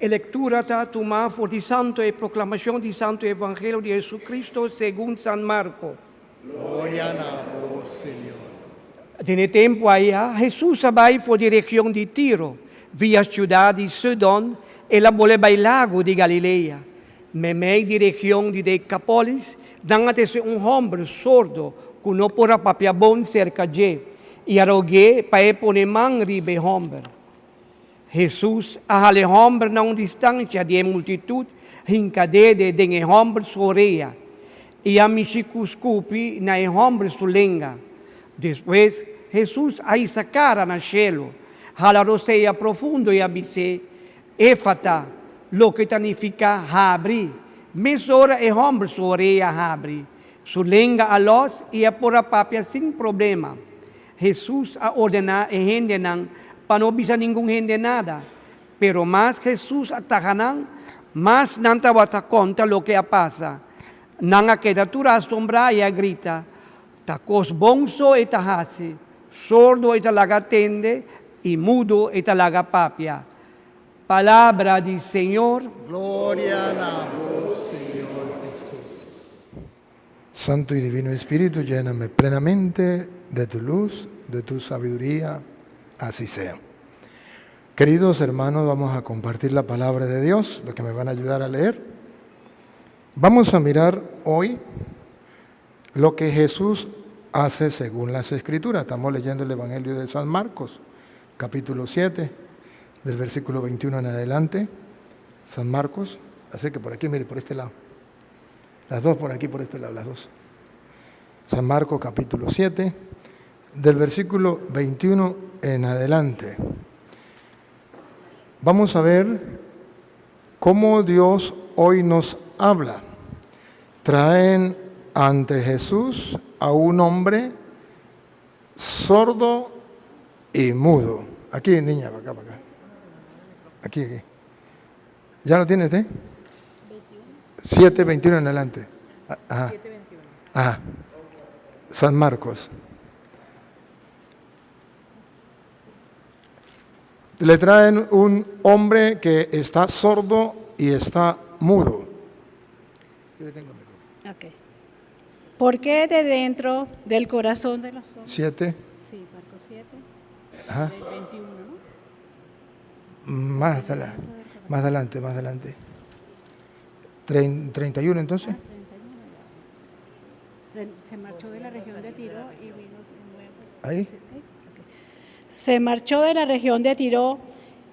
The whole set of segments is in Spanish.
Lectura ta tuma for di santo e proclamación di santo evangelio de Jesucristo según San Marco. Gloria a vos, Señor. Nel tempo allá, Jesús vai por direção de Tiro, via ciudad de Sidón e la voleva il lago di Galilea. Memei direção de Decápolis, dando-se homem sordo, que não pora papia bom cerca de, e arrogué para poner man ribe homem. Jesus ahale homem na distância de multitud, hincadede de homem soreia, e a michicuscupi na homem sulenga. Depois, Jesus aí sacara na cielo, halaroseia profundo e abisse, efata, lo que significa abri. Mesora e homem soreia abri, sulenga a los e a pora papia sem problema. Jesus a ordenar e gente não, para não bisa ninguém gente nada. Pero mais Jesus atacanan, mais não te conta lo que passa. Não a criatura assombra e a grita, tacos bonso e tahasi, sordo e talaga tende, e mudo e talaga papia. Palabra del Señor. Gloria a vos, Señor Jesús. Santo y Divino Espíritu, lléname plenamente de tu luz, de tu sabiduría, así sea. Queridos hermanos, vamos a compartir la palabra de Dios, los que me van a ayudar a leer. Vamos a mirar hoy lo que Jesús hace según las Escrituras. Estamos leyendo el Evangelio de San Marcos, capítulo 7, del versículo 21 en adelante. San Marcos, así que por aquí, mire, por este lado. Las dos por aquí, por este lado, las dos. San Marcos, capítulo 7, del versículo 21 en adelante. Vamos a ver cómo Dios hoy nos habla. Traen ante Jesús a un hombre sordo y mudo. Aquí, niña, para acá, para acá. Aquí. ¿Ya lo tienes, 7:21 en adelante. Ajá. 7:21. Ajá. San Marcos. Le traen un hombre que está sordo y está mudo. Okay. ¿Por qué de dentro del corazón de los hombres? 7. Sí, Marcos 7. Ajá. 21, ¿no? Más adelante. 31 entonces. 31. Se marchó de la región de Tiro y vino de nuevo. Ahí. Okay. Se marchó de la región de Tiro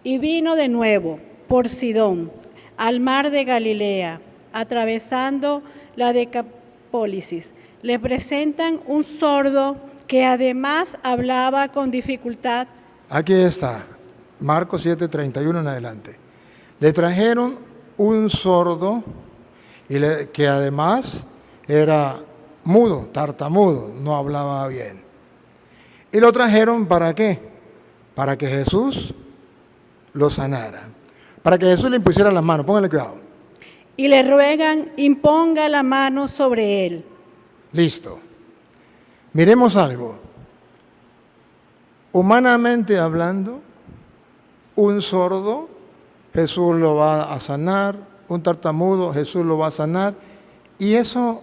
y vino de nuevo por Sidón, al mar de Galilea, atravesando la Decápolis. Le presentan un sordo que además hablaba con dificultad. Aquí está, Marcos 7:31 en adelante. Le trajeron un sordo que además era mudo, tartamudo, no hablaba bien. Y lo trajeron ¿para qué? Para que Jesús lo sanara. Para que Jesús le impusiera las manos. Pónganle cuidado. Y le ruegan, imponga la mano sobre él. Listo. Miremos algo. Humanamente hablando, un sordo, Jesús lo va a sanar. Un tartamudo, Jesús lo va a sanar. ¿Y eso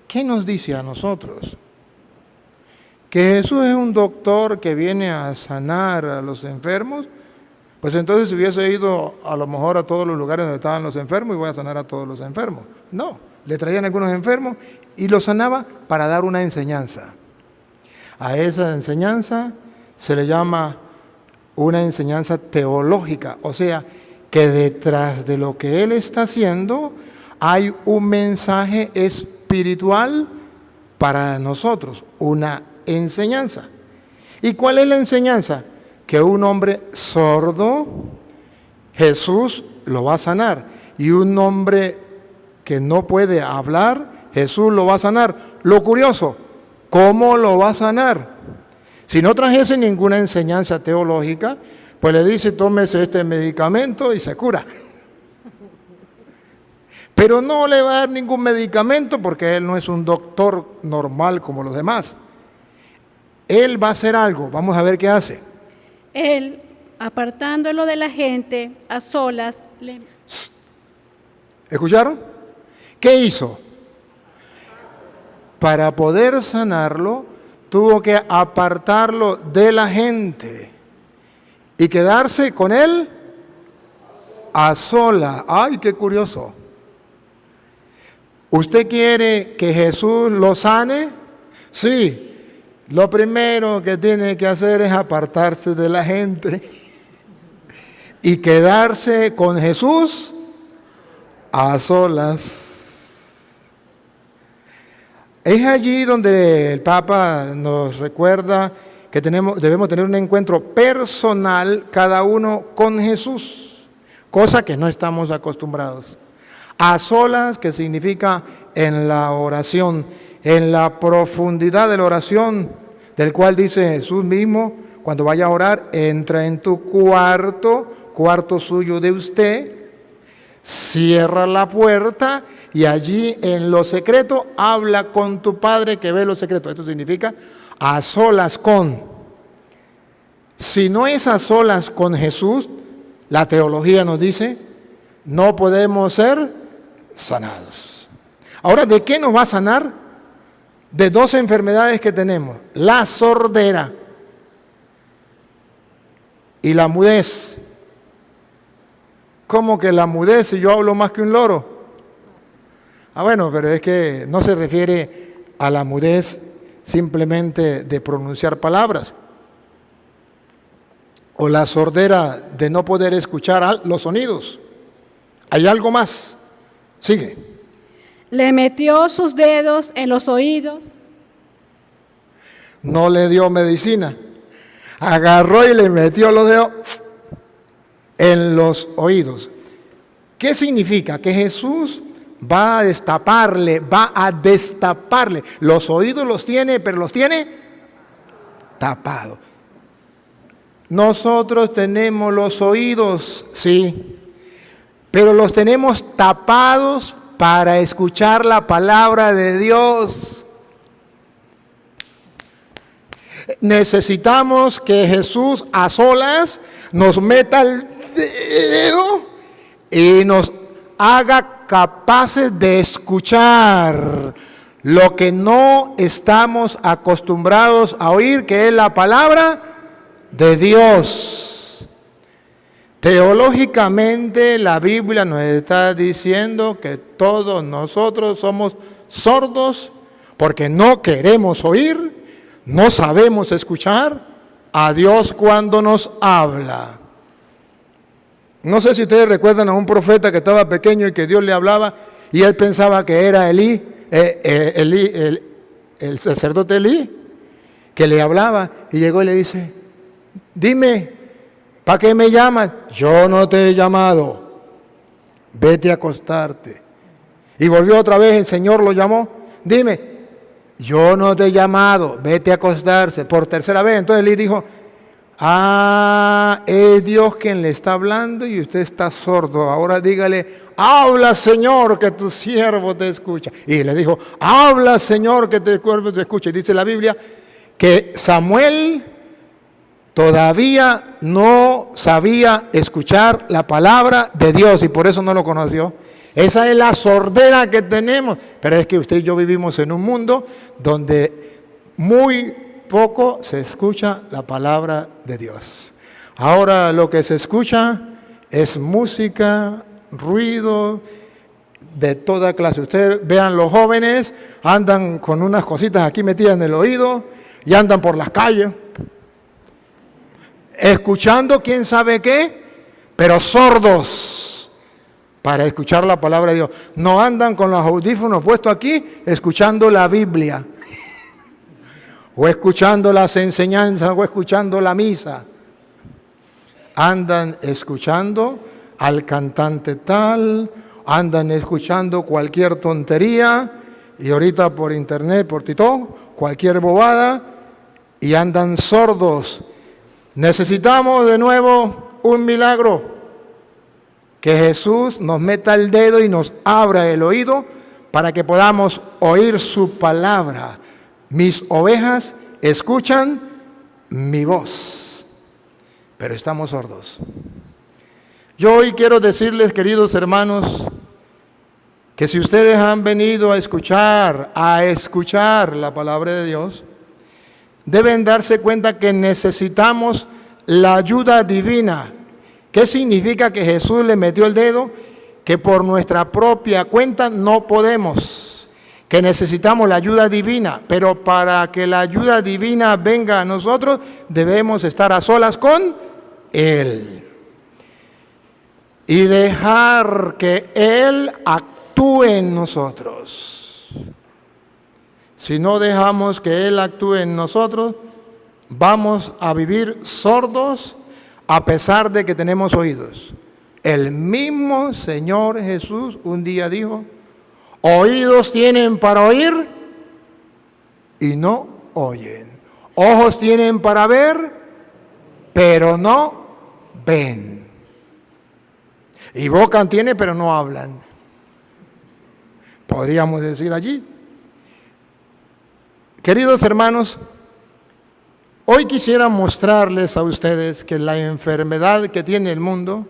qué nos dice a nosotros? Que Jesús es un doctor que viene a sanar a los enfermos, pues entonces hubiese ido a lo mejor a todos los lugares donde estaban los enfermos y voy a sanar a todos los enfermos. No, le traían algunos enfermos y los sanaba para dar una enseñanza. A esa enseñanza se le llama una enseñanza teológica, o sea, que detrás de lo que él está haciendo hay un mensaje espiritual para nosotros, una enseñanza. ¿Y cuál es la enseñanza? Que un hombre sordo, Jesús lo va a sanar. Y un hombre que no puede hablar, Jesús lo va a sanar. Lo curioso, ¿cómo lo va a sanar? Si no trajese ninguna enseñanza teológica, pues le dice, tómese este medicamento y se cura. Pero no le va a dar ningún medicamento porque él no es un doctor normal como los demás. Él va a hacer algo, vamos a ver qué hace. Él, apartándolo de la gente, a solas, Le- ¿Escucharon? ¿Qué hizo? Para poder sanarlo, tuvo que apartarlo de la gente y quedarse con él a sola. ¡Ay, qué curioso! ¿Usted quiere que Jesús lo sane? Sí. Lo primero que tiene que hacer es apartarse de la gente y quedarse con Jesús a solas. Es allí donde el Papa nos recuerda que debemos tener un encuentro personal cada uno con Jesús, cosa que no estamos acostumbrados. A solas, que significa en la oración, en la profundidad de la oración, del cual dice Jesús mismo, cuando vaya a orar, entra en tu cuarto suyo de usted, cierra la puerta y allí en lo secreto habla con tu Padre que ve lo secreto. Esto significa a solas con. Si no es a solas con Jesús, la teología nos dice, no podemos ser sanados. Ahora, ¿de qué nos va a sanar? De dos enfermedades que tenemos, la sordera y la mudez. ¿Cómo que la mudez si yo hablo más que un loro? Bueno, pero es que no se refiere a la mudez simplemente de pronunciar palabras, o la sordera de no poder escuchar los sonidos. Hay algo más. Sigue. Le metió sus dedos en los oídos. No le dio medicina. Agarró y le metió los dedos en los oídos. ¿Qué significa? Que Jesús va a destaparle. Los oídos los tiene, pero los tiene tapados. Nosotros tenemos los oídos, sí, pero los tenemos tapados para escuchar la palabra de Dios. Necesitamos que Jesús a solas nos meta el dedo y nos haga capaces de escuchar lo que no estamos acostumbrados a oír, que es la palabra de Dios. Teológicamente la Biblia nos está diciendo que todos nosotros somos sordos porque no queremos oír, no sabemos escuchar a Dios cuando nos habla. No sé si ustedes recuerdan a un profeta que estaba pequeño y que Dios le hablaba y él pensaba que era el sacerdote Elí, que le hablaba y llegó y le dice: dime, ¿para qué me llamas? Yo no te he llamado, vete a acostarte. Y volvió otra vez, el Señor lo llamó, dime, yo no te he llamado, vete a acostarse. Por tercera vez, entonces Elí dijo: es Dios quien le está hablando y usted está sordo. Ahora dígale: habla, Señor, que tu siervo te escucha. Y le dijo: habla, Señor, que tu siervo te escucha. Y dice la Biblia que Samuel todavía no sabía escuchar la palabra de Dios y por eso no lo conoció. Esa es la sordera que tenemos. Pero es que usted y yo vivimos en un mundo donde muy poco se escucha la palabra de Dios. Ahora lo que se escucha es música, ruido de toda clase. Ustedes vean, los jóvenes andan con unas cositas aquí metidas en el oído y andan por las calles escuchando quién sabe qué, pero sordos para escuchar la palabra de Dios. No andan con los audífonos puestos aquí escuchando la Biblia o escuchando las enseñanzas o escuchando la misa. Andan escuchando al cantante tal, andan escuchando cualquier tontería y ahorita por internet, por TikTok, cualquier bobada, y andan sordos. Necesitamos de nuevo un milagro, que Jesús nos meta el dedo y nos abra el oído para que podamos oír su palabra. Mis ovejas escuchan mi voz, pero estamos sordos. Yo hoy quiero decirles, queridos hermanos, que si ustedes han venido a escuchar la palabra de Dios, deben darse cuenta que necesitamos la ayuda divina. ¿Qué significa que Jesús le metió el dedo? Que por nuestra propia cuenta no podemos, que necesitamos la ayuda divina, pero para que la ayuda divina venga a nosotros, debemos estar a solas con Él y dejar que Él actúe en nosotros. Si no dejamos que Él actúe en nosotros, vamos a vivir sordos a pesar de que tenemos oídos. El mismo Señor Jesús un día dijo: oídos tienen para oír y no oyen. Ojos tienen para ver, pero no ven. Y boca tiene, pero no hablan. Podríamos decir allí. Queridos hermanos, hoy quisiera mostrarles a ustedes que la enfermedad que tiene el mundo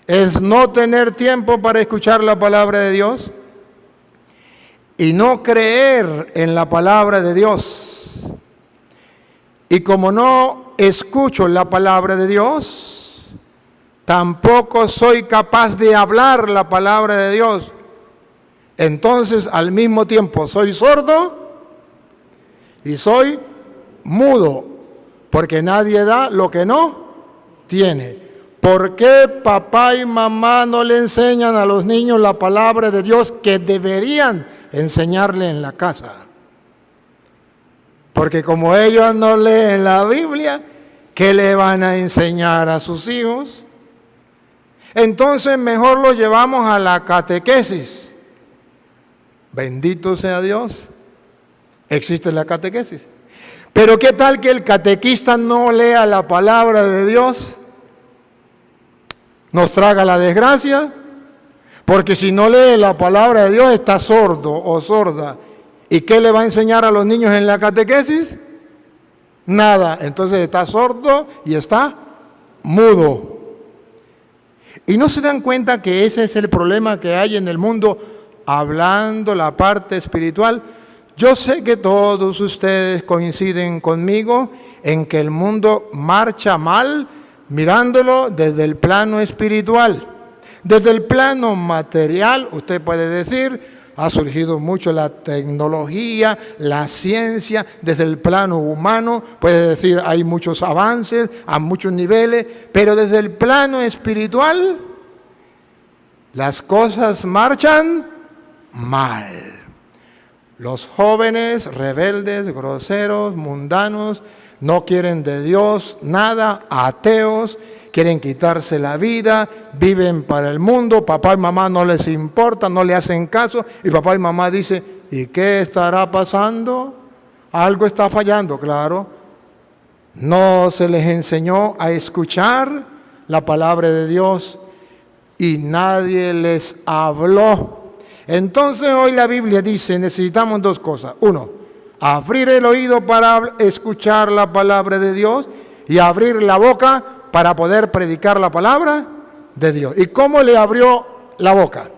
es no tener tiempo para escuchar la palabra de Dios y no creer en la palabra de Dios. Y como no escucho la palabra de Dios, tampoco soy capaz de hablar la palabra de Dios. Entonces, al mismo tiempo, soy sordo y soy mudo, porque nadie da lo que no tiene. ¿Por qué papá y mamá no le enseñan a los niños la palabra de Dios que deberían enseñarle en la casa? Porque como ellos no leen la Biblia, ¿qué le van a enseñar a sus hijos? Entonces mejor lo llevamos a la catequesis. Bendito sea Dios, existe la catequesis. Pero ¿qué tal que el catequista no lea la palabra de Dios? Nos traga la desgracia, porque si no lee la palabra de Dios está sordo o sorda. ¿Y qué le va a enseñar a los niños en la catequesis? Nada. Entonces está sordo y está mudo. Y no se dan cuenta que ese es el problema que hay en el mundo, hablando la parte espiritual. Yo sé que todos ustedes coinciden conmigo en que el mundo marcha mal mirándolo desde el plano espiritual. Desde el plano material, usted puede decir, ha surgido mucho la tecnología, la ciencia. Desde el plano humano, puede decir, hay muchos avances a muchos niveles, pero desde el plano espiritual, las cosas marchan mal. Los jóvenes rebeldes, groseros, mundanos, no quieren de Dios nada, ateos, quieren quitarse la vida, viven para el mundo, papá y mamá no les importa, no le hacen caso, y papá y mamá dicen, ¿y qué estará pasando? Algo está fallando, claro. No se les enseñó a escuchar la palabra de Dios y nadie les habló. Entonces hoy la Biblia dice, necesitamos dos cosas. Uno, abrir el oído para escuchar la palabra de Dios y abrir la boca para poder predicar la palabra de Dios. ¿Y cómo le abrió la boca?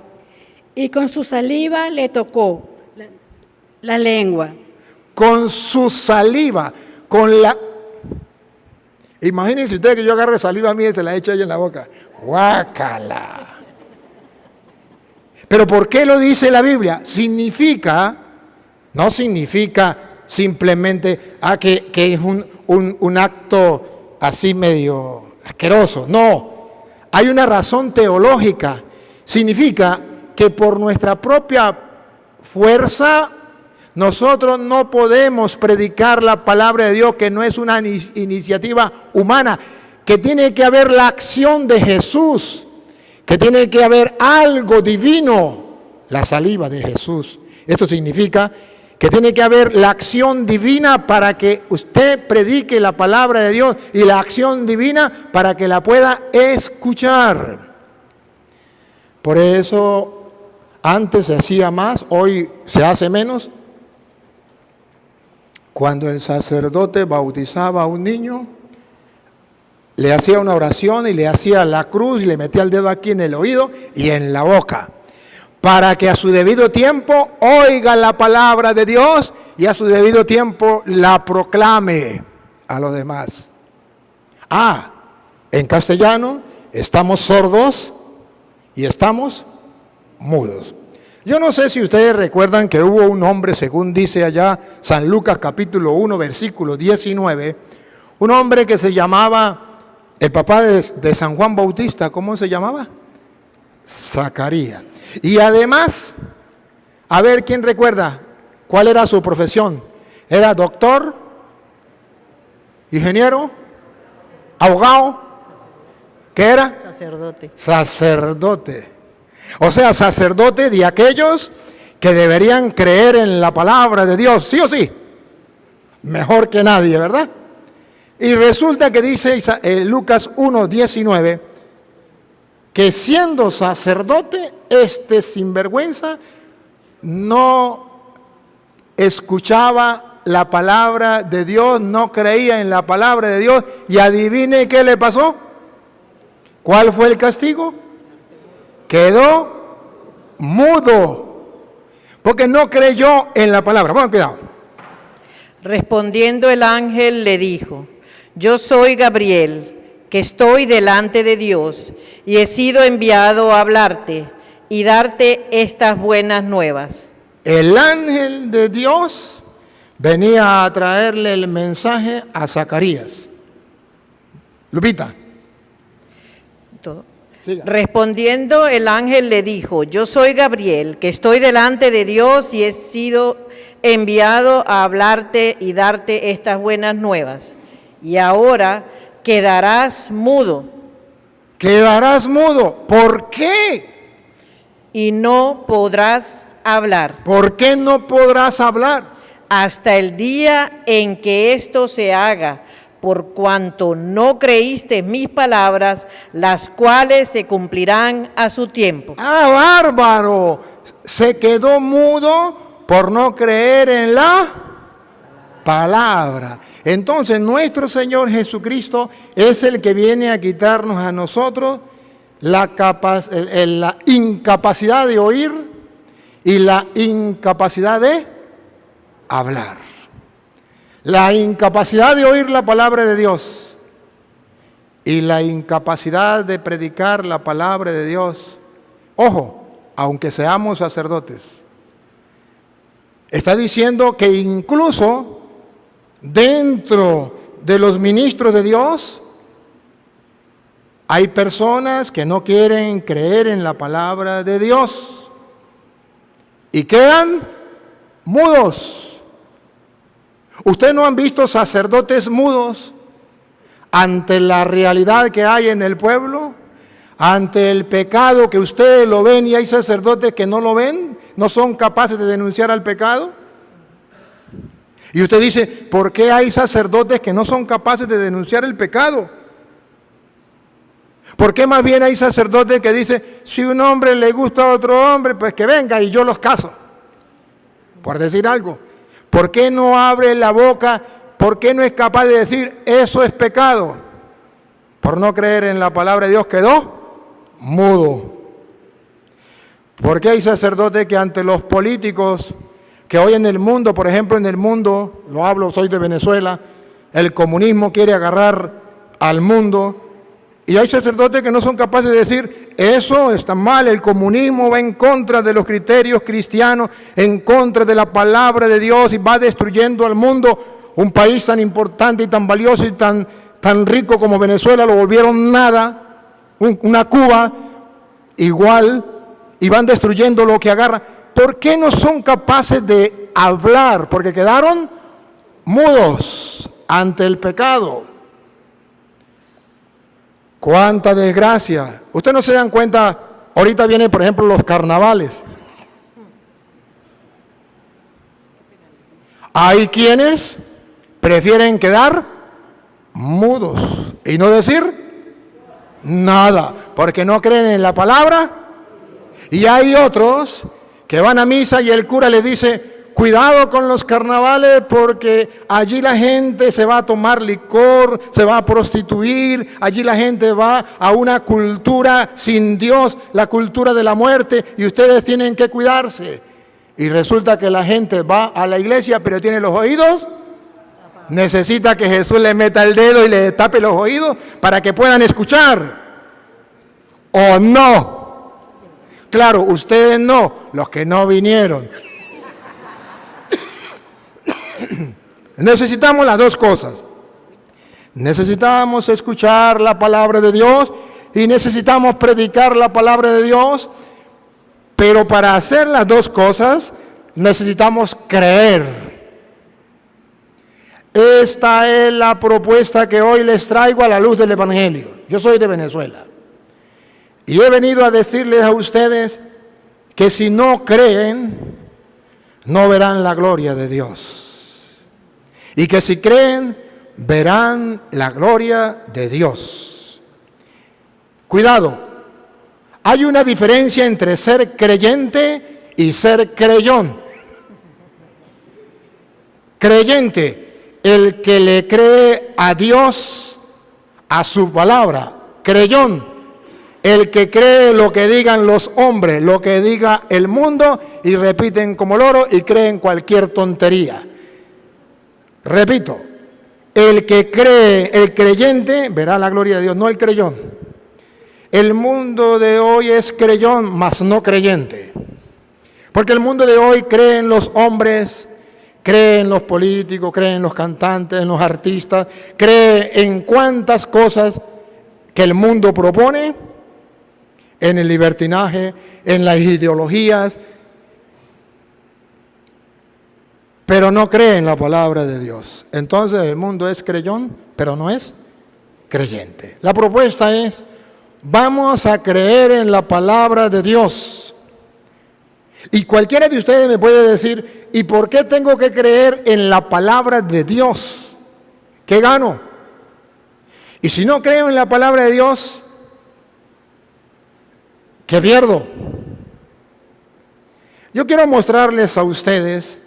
Y con su saliva le tocó la lengua. Con su saliva, con la... Imagínense ustedes que yo agarre saliva a mí y se la eche ahí en la boca. ¡Guácala! Pero ¿por qué lo dice la Biblia? No significa simplemente que es un acto así medio asqueroso. No, hay una razón teológica. Significa que por nuestra propia fuerza nosotros no podemos predicar la palabra de Dios, que no es una iniciativa humana, que tiene que haber la acción de Jesús, que tiene que haber algo divino, la saliva de Jesús. Esto significa que tiene que haber la acción divina para que usted predique la palabra de Dios y la acción divina para que la pueda escuchar. Por eso antes se hacía más, hoy se hace menos. Cuando el sacerdote bautizaba a un niño, le hacía una oración y le hacía la cruz y le metía el dedo aquí en el oído y en la boca, para que a su debido tiempo oiga la palabra de Dios y a su debido tiempo la proclame a los demás. En castellano estamos sordos y estamos mudos. Yo no sé si ustedes recuerdan que hubo un hombre, según dice allá San Lucas capítulo 1, versículo 19, un hombre que se llamaba, el papá de San Juan Bautista, ¿cómo se llamaba? Zacarías. Y además, a ver, ¿quién recuerda cuál era su profesión? ¿Era doctor? ¿Ingeniero? ¿Abogado? ¿Qué era? Sacerdote. Sacerdote. O sea, sacerdote de aquellos que deberían creer en la palabra de Dios, sí o sí. Mejor que nadie, ¿verdad? Y resulta que dice Lucas 1:19, que siendo sacerdote, este sinvergüenza no escuchaba la palabra de Dios, no creía en la palabra de Dios, y adivine qué le pasó. ¿Cuál fue el castigo? Quedó mudo, porque no creyó en la palabra. Bueno, cuidado. Respondiendo el ángel le dijo: yo soy Gabriel, que estoy delante de Dios, y he sido enviado a hablarte y darte estas buenas nuevas. El ángel de Dios venía a traerle el mensaje a Zacarías. Lupita. Todo. Siga. Respondiendo el ángel le dijo: yo soy Gabriel, que estoy delante de Dios y he sido enviado a hablarte y darte estas buenas nuevas. Y ahora quedarás mudo. Quedarás mudo. ¿Por qué? Y no podrás hablar. ¿Por qué no podrás hablar? Hasta el día en que esto se haga, por cuanto no creíste mis palabras, las cuales se cumplirán a su tiempo. ¡Ah, bárbaro! Se quedó mudo por no creer en la palabra. Entonces, nuestro Señor Jesucristo es el que viene a quitarnos a nosotros la incapacidad de oír y la incapacidad de hablar. La incapacidad de oír la palabra de Dios y la incapacidad de predicar la palabra de Dios. Ojo, aunque seamos sacerdotes. Está diciendo que incluso dentro de los ministros de Dios hay personas que no quieren creer en la palabra de Dios y quedan mudos. ¿Ustedes no han visto sacerdotes mudos ante la realidad que hay en el pueblo? Ante el pecado que ustedes lo ven y hay sacerdotes que no lo ven, no son capaces de denunciar al pecado. Y usted dice, ¿por qué hay sacerdotes que no son capaces de denunciar el pecado? ¿Por qué más bien hay sacerdotes que dicen, si un hombre le gusta a otro hombre, pues que venga y yo los caso? Por decir algo. ¿Por qué no abre la boca? ¿Por qué no es capaz de decir, eso es pecado? Por no creer en la palabra de Dios quedó mudo. ¿Por qué hay sacerdotes que ante los políticos que hoy en el mundo, por ejemplo en el mundo, lo hablo, soy de Venezuela, el comunismo quiere agarrar al mundo, y hay sacerdotes que no son capaces de decir, eso está mal, el comunismo va en contra de los criterios cristianos, en contra de la palabra de Dios y va destruyendo al mundo? Un país tan importante y tan valioso y tan rico como Venezuela lo volvieron nada, una Cuba igual, y van destruyendo lo que agarran. ¿Por qué no son capaces de hablar? Porque quedaron mudos ante el pecado. ¡Cuánta desgracia! Ustedes no se dan cuenta, ahorita vienen, por ejemplo, los carnavales. Hay quienes prefieren quedar mudos y no decir nada, porque no creen en la palabra. Y hay otros que van a misa y el cura les dice, cuidado con los carnavales porque allí la gente se va a tomar licor, se va a prostituir, allí la gente va a una cultura sin Dios, la cultura de la muerte, y ustedes tienen que cuidarse. Y resulta que la gente va a la iglesia pero tiene los oídos, necesita que Jesús le meta el dedo y le tape los oídos para que puedan escuchar. ¿O no? Claro, ustedes no, los que no vinieron. Necesitamos las dos cosas. Necesitamos escuchar la palabra de Dios y necesitamos predicar la palabra de Dios, pero para hacer las dos cosas necesitamos creer. Esta es la propuesta que hoy les traigo a la luz del Evangelio. Yo soy de Venezuela y he venido a decirles a ustedes que si no creen, no verán la gloria de Dios. Y que si creen, verán la gloria de Dios. Cuidado, hay una diferencia entre ser creyente y ser creyón. Creyente, el que le cree a Dios, a su palabra. Creyón, el que cree lo que digan los hombres, lo que diga el mundo, y repiten como loro y creen cualquier tontería. Repito, el que cree, el creyente, verá la gloria de Dios, no el creyón. El mundo de hoy es creyón, mas no creyente. Porque el mundo de hoy cree en los hombres, cree en los políticos, cree en los cantantes, en los artistas, cree en cuantas cosas que el mundo propone, en el libertinaje, en las ideologías, pero no cree en la palabra de Dios. Entonces el mundo es creyón, pero no es creyente. La propuesta es, vamos a creer en la palabra de Dios. Y cualquiera de ustedes me puede decir, ¿y por qué tengo que creer en la palabra de Dios? ¿Qué gano? Y si no creo en la palabra de Dios, ¿qué pierdo? Yo quiero mostrarles a ustedes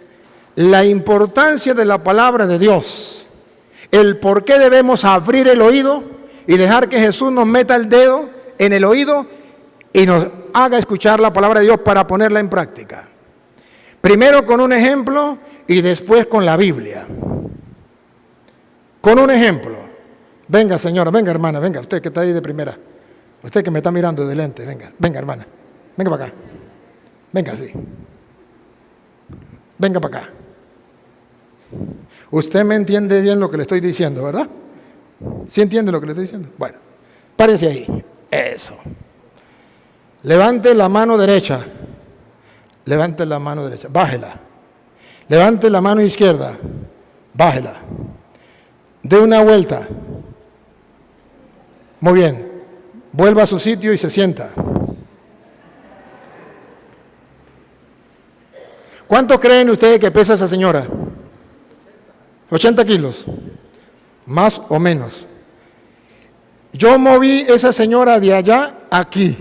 la importancia de la palabra de Dios, el por qué debemos abrir el oído y dejar que Jesús nos meta el dedo en el oído y nos haga escuchar la palabra de Dios para ponerla en práctica. Primero con un ejemplo y después con la Biblia. Con un ejemplo. Venga, señora, venga, hermana, venga, usted que está ahí de primera. Usted que me está mirando de lente, venga, venga, hermana. Venga para acá. Venga, sí. Venga para acá. Usted me entiende bien lo que le estoy diciendo, ¿verdad? ¿Sí entiende lo que le estoy diciendo? Bueno, párese ahí. Eso. Levante la mano derecha. Levante la mano derecha. Bájela. Levante la mano izquierda. Bájela. Dé una vuelta. Muy bien. Vuelva a su sitio y se sienta. ¿Cuánto creen ustedes que pesa esa señora? 80 kilos. Más o menos. Yo moví esa señora de allá a aquí.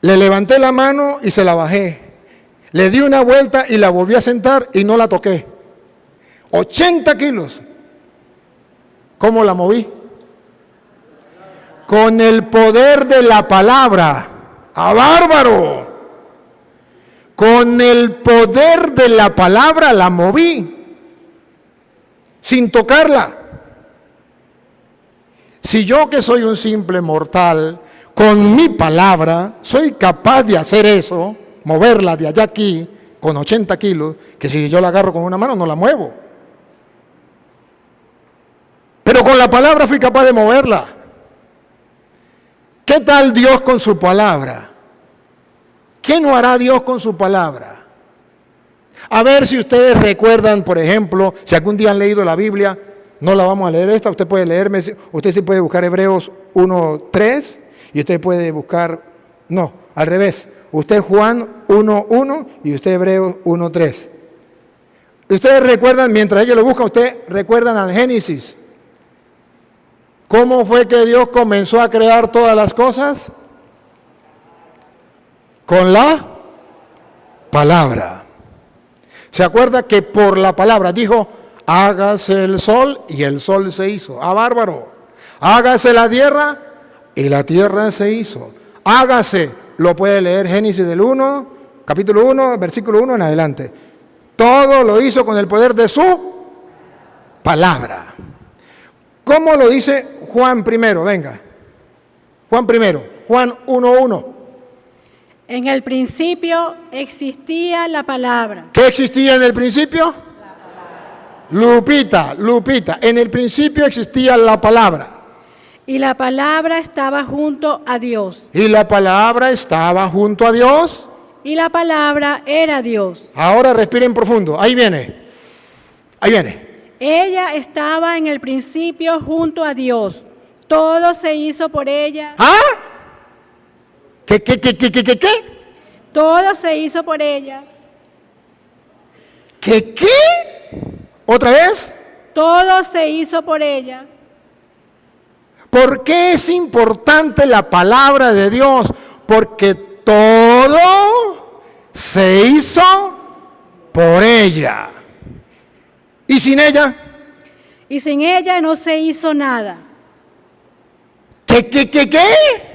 Le levanté la mano y se la bajé. Le di una vuelta y la volví a sentar y no la toqué. 80 kilos. ¿Cómo la moví? Con el poder de la palabra. ¡Ah, bárbaro! Con el poder de la palabra la moví. Sin tocarla. Si yo, que soy un simple mortal, con mi palabra soy capaz de hacer eso, moverla de allá aquí con 80 kilos, que si yo la agarro con una mano no la muevo. Pero con la palabra fui capaz de moverla. ¿Qué tal Dios con su palabra? ¿Qué no hará Dios con su palabra? A ver si ustedes recuerdan, por ejemplo, si algún día han leído la Biblia, no la vamos a leer esta, usted puede leerme, usted sí puede buscar Hebreos 1:3 y usted puede buscar, no, al revés, usted Juan 1:1 y usted Hebreos 1:3. Ustedes recuerdan, mientras ellos lo buscan, ustedes recuerdan al Génesis. ¿Cómo fue que Dios comenzó a crear todas las cosas? Con la palabra. ¿Se acuerda que por la palabra dijo, hágase el sol y el sol se hizo? ¡Ah, bárbaro! Hágase la tierra y la tierra se hizo. Hágase, lo puede leer Génesis del 1, capítulo 1, versículo 1 en adelante. Todo lo hizo con el poder de su palabra. ¿Cómo lo dice Juan primero? Venga. Juan primero, Juan 1:1. En el principio existía la palabra. ¿Qué existía en el principio? Lupita, en el principio existía la palabra. Y la palabra estaba junto a Dios. Y la palabra estaba junto a Dios. Y la palabra era Dios. Ahora respiren profundo, ahí viene. Ella estaba en el principio junto a Dios. Todo se hizo por ella. ¿Ah? ¿Qué? Todo se hizo por ella. ¿Qué? ¿Otra vez? Todo se hizo por ella. ¿Por qué es importante la palabra de Dios? Porque todo se hizo por ella. ¿Y sin ella? Y sin ella no se hizo nada. ¿Qué?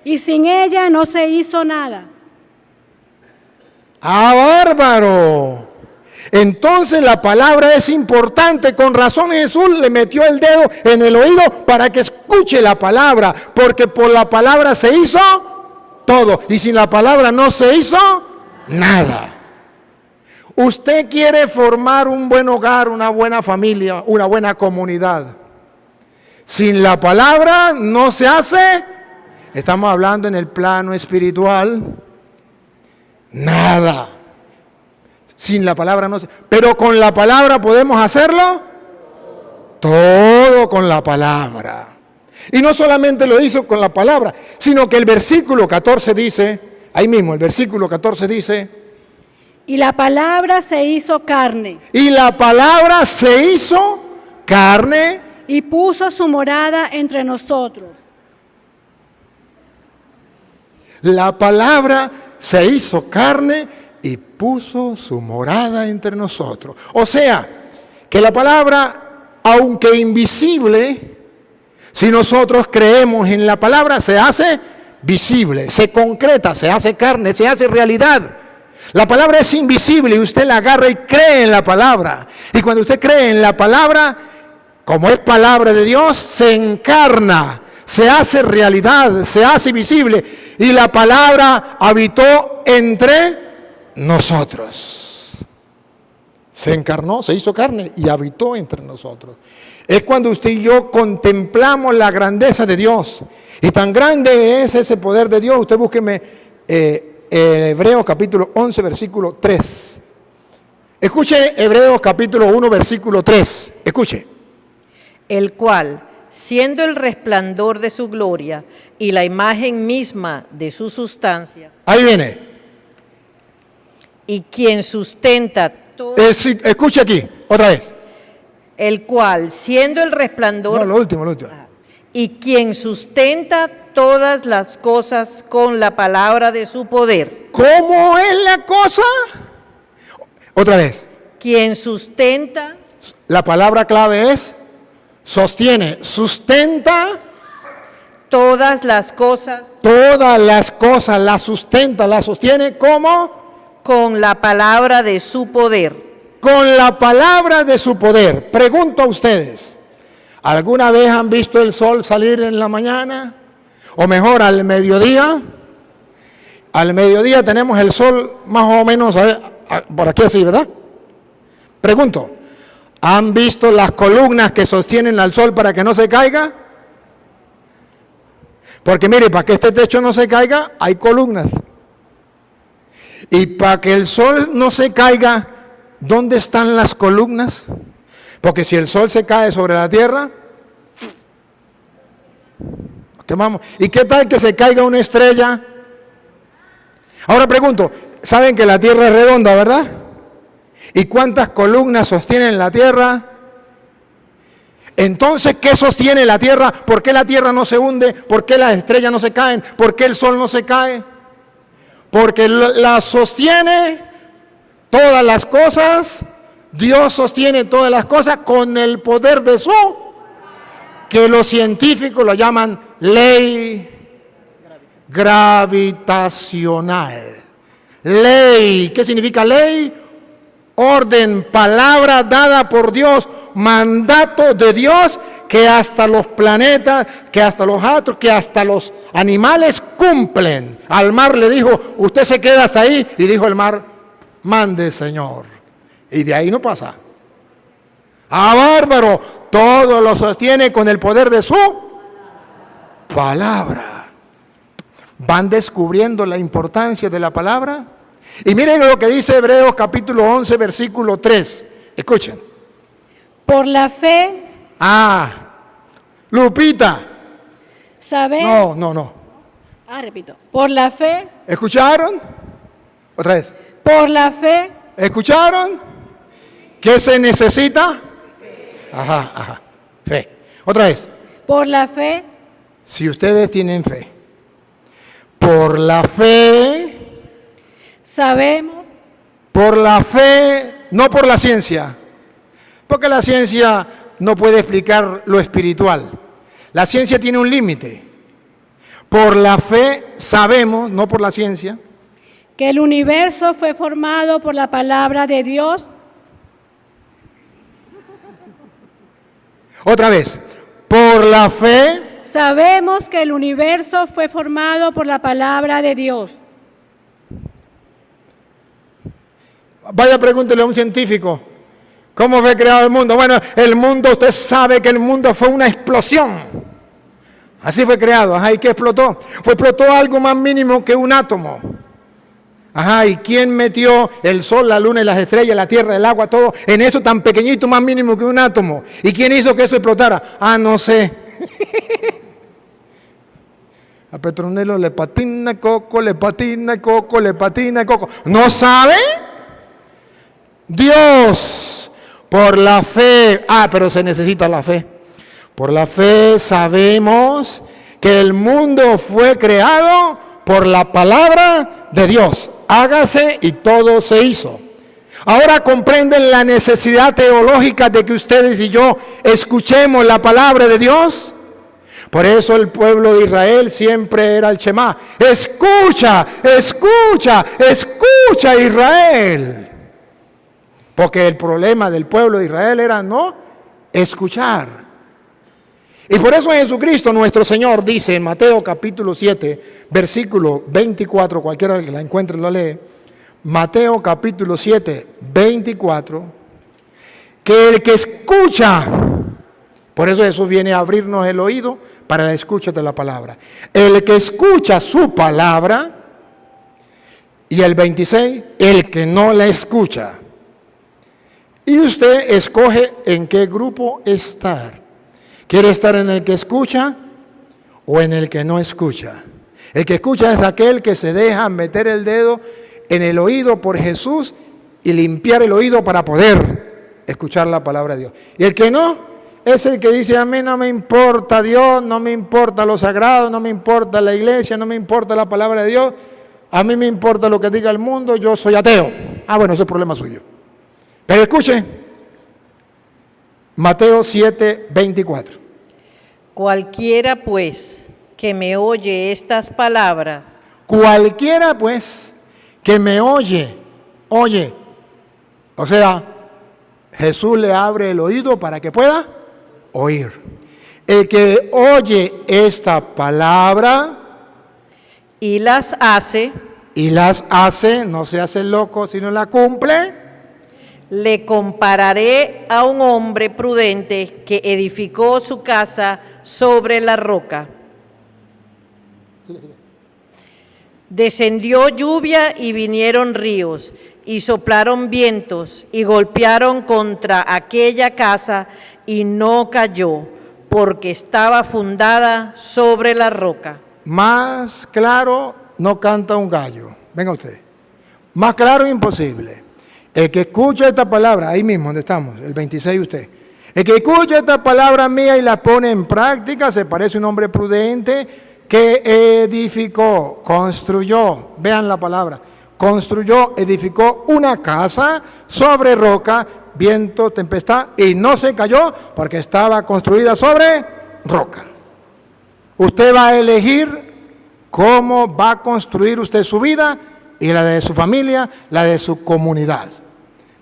Y sin ella no se hizo nada. ¡Ah, bárbaro! Entonces la palabra es importante. Con razón Jesús le metió el dedo en el oído para que escuche la palabra. Porque por la palabra se hizo todo. Y sin la palabra no se hizo nada. Usted quiere formar un buen hogar, una buena familia, una buena comunidad. Sin la palabra no se hace. Estamos hablando en el plano espiritual. Nada. Sin la palabra no se. Pero con la palabra podemos hacerlo. Todo con la palabra. Y no solamente lo hizo con la palabra, sino que el versículo 14 dice, ahí mismo el versículo 14 dice, y la palabra se hizo carne. Y la palabra se hizo carne. Y puso su morada entre nosotros. La palabra se hizo carne y puso su morada entre nosotros. O sea, que la palabra, aunque invisible, si nosotros creemos en la palabra, se hace visible, se concreta, se hace carne, se hace realidad. La palabra es invisible y usted la agarra y cree en la palabra. Y cuando usted cree en la palabra, como es palabra de Dios, se encarna, se hace realidad, se hace visible. Y la palabra habitó entre nosotros. Se encarnó, se hizo carne y habitó entre nosotros. Es cuando usted y yo contemplamos la grandeza de Dios. Y tan grande es ese poder de Dios. Usted búsqueme Hebreos capítulo 11, versículo 3. Escuche Hebreos capítulo 1, versículo 3. Escuche. El cual, siendo el resplandor de su gloria y la imagen misma de su sustancia. Ahí viene. Y quien sustenta todo. Escuche aquí, otra vez. El cual, siendo el resplandor. No, lo último. Y quien sustenta todas las cosas con la palabra de su poder. ¿Cómo es la cosa? Otra vez. Quien sustenta. La palabra clave es sostiene, sustenta. Todas las cosas. Todas las cosas las sustenta, las sostiene. ¿Cómo? Con la palabra de su poder. Con la palabra de su poder. Pregunto a ustedes, ¿alguna vez han visto el sol salir en la mañana? O mejor, al mediodía. Al mediodía tenemos el sol más o menos por aquí así, ¿verdad? Pregunto, ¿han visto las columnas que sostienen al sol para que no se caiga? Porque mire, para que este techo no se caiga, hay columnas. Y para que el sol no se caiga, ¿dónde están las columnas? Porque si el sol se cae sobre la tierra, quemamos. ¿Y qué tal que se caiga una estrella? Ahora pregunto, ¿saben que la tierra es redonda, verdad? ¿Y cuántas columnas sostienen la tierra? Entonces, ¿qué sostiene la tierra? ¿Por qué la tierra no se hunde? ¿Por qué las estrellas no se caen? ¿Por qué el sol no se cae? Porque la sostiene todas las cosas, Dios sostiene todas las cosas con el poder de su, que los científicos lo llaman ley gravitacional. Ley, ¿qué significa ley? Orden, palabra dada por Dios, mandato de Dios, que hasta los planetas, que hasta los astros, que hasta los animales cumplen. Al mar le dijo, usted se queda hasta ahí, y dijo el mar, mande, Señor. Y de ahí no pasa. ¡Ah, bárbaro! Todo lo sostiene con el poder de su palabra. ¿Van descubriendo la importancia de la palabra? Y miren lo que dice Hebreos capítulo 11, versículo 3. Escuchen. Por la fe Lupita. sabemos... No. repito. Por la fe... ¿Escucharon? Otra vez. Por la fe... ¿Escucharon? ¿Qué se necesita? Ajá. Fe. Otra vez. Por la fe... Si ustedes tienen fe. Por la fe... Sabemos... Por la fe, no por la ciencia. Porque la ciencia no puede explicar lo espiritual. La ciencia tiene un límite. Por la fe sabemos, no por la ciencia, que el universo fue formado por la palabra de Dios. Otra vez, por la fe Sabemos que el universo fue formado por la palabra de Dios. Vaya, pregúntele a un científico, ¿cómo fue creado el mundo? Bueno, el mundo, usted sabe que el mundo fue una explosión. Así fue creado. Ajá, ¿y qué explotó? Explotó algo más mínimo que un átomo. Ajá, ¿y quién metió el sol, la luna y las estrellas, la tierra, el agua, todo en eso tan pequeñito, más mínimo que un átomo? ¿Y quién hizo que eso explotara? No sé. A Petronelo le patina coco, le patina coco, le patina coco. ¿No sabe? Dios, por la fe, pero se necesita la fe. Por la fe sabemos que el mundo fue creado por la palabra de Dios. Hágase y todo se hizo. Ahora comprenden la necesidad teológica de que ustedes y yo escuchemos la palabra de Dios. Por eso el pueblo de Israel siempre era el Shema. Escucha, escucha, escucha, Israel. Porque el problema del pueblo de Israel era no escuchar. Y por eso Jesucristo, nuestro Señor, dice en Mateo capítulo 7, versículo 24, cualquiera que la encuentre lo lee, Mateo capítulo 7, 24, que el que escucha, por eso Jesús viene a abrirnos el oído para la escucha de la palabra. El que escucha su palabra, y el 26, el que no la escucha. Y usted escoge en qué grupo estar. ¿Quiere estar en el que escucha o en el que no escucha? El que escucha es aquel que se deja meter el dedo en el oído por Jesús y limpiar el oído para poder escuchar la palabra de Dios. Y el que no, es el que dice, a mí no me importa Dios, no me importa lo sagrado, no me importa la iglesia, no me importa la palabra de Dios, a mí me importa lo que diga el mundo, yo soy ateo. Bueno, ese es problema suyo. Pero escuche, Mateo 7, 24. Cualquiera pues que me oye estas palabras. Cualquiera pues que me oye. O sea, Jesús le abre el oído para que pueda oír. El que oye esta palabra Y las hace. No se hace loco, sino la cumple. Le compararé a un hombre prudente que edificó su casa sobre la roca. Descendió lluvia y vinieron ríos, y soplaron vientos, y golpearon contra aquella casa, y no cayó, porque estaba fundada sobre la roca. Más claro no canta un gallo. Venga usted. Más claro imposible. El que escucha esta palabra, ahí mismo donde estamos, el 26 usted. El que escucha esta palabra mía y la pone en práctica, se parece a un hombre prudente que edificó, construyó. Vean la palabra. construyó, edificó una casa sobre roca, viento, tempestad, y no se cayó porque estaba construida sobre roca. Usted va a elegir cómo va a construir usted su vida y la de su familia, la de su comunidad.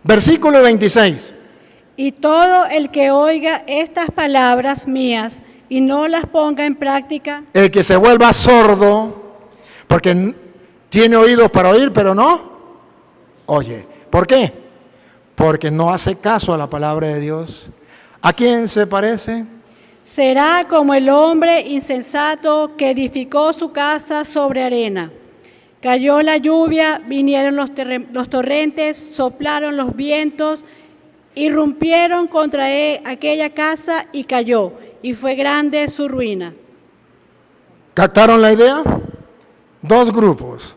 Versículo 26. Y todo el que oiga estas palabras mías y no las ponga en práctica, El que se vuelva sordo, porque tiene oídos para oír, pero no oye. ¿Por qué? Porque no hace caso a la palabra de Dios. ¿A quién se parece? será como el hombre insensato que edificó su casa sobre arena. Cayó la lluvia, vinieron los torrentes, soplaron los vientos, irrumpieron contra aquella casa y cayó, y fue grande su ruina. ¿Captaron la idea? Dos grupos.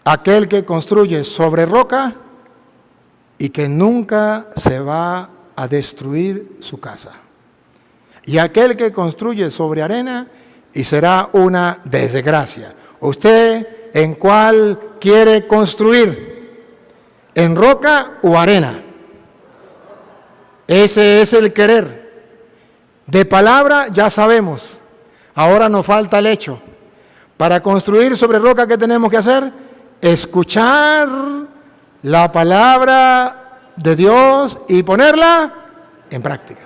Aquel que construye sobre roca y que nunca se va a destruir su casa. Y aquel que construye sobre arena y será una desgracia. ¿Usted en cuál quiere construir? ¿En roca o arena? Ese es el querer. De palabra ya sabemos. Ahora nos falta el hecho. Para construir sobre roca, ¿qué tenemos que hacer? Escuchar la palabra de Dios y ponerla en práctica.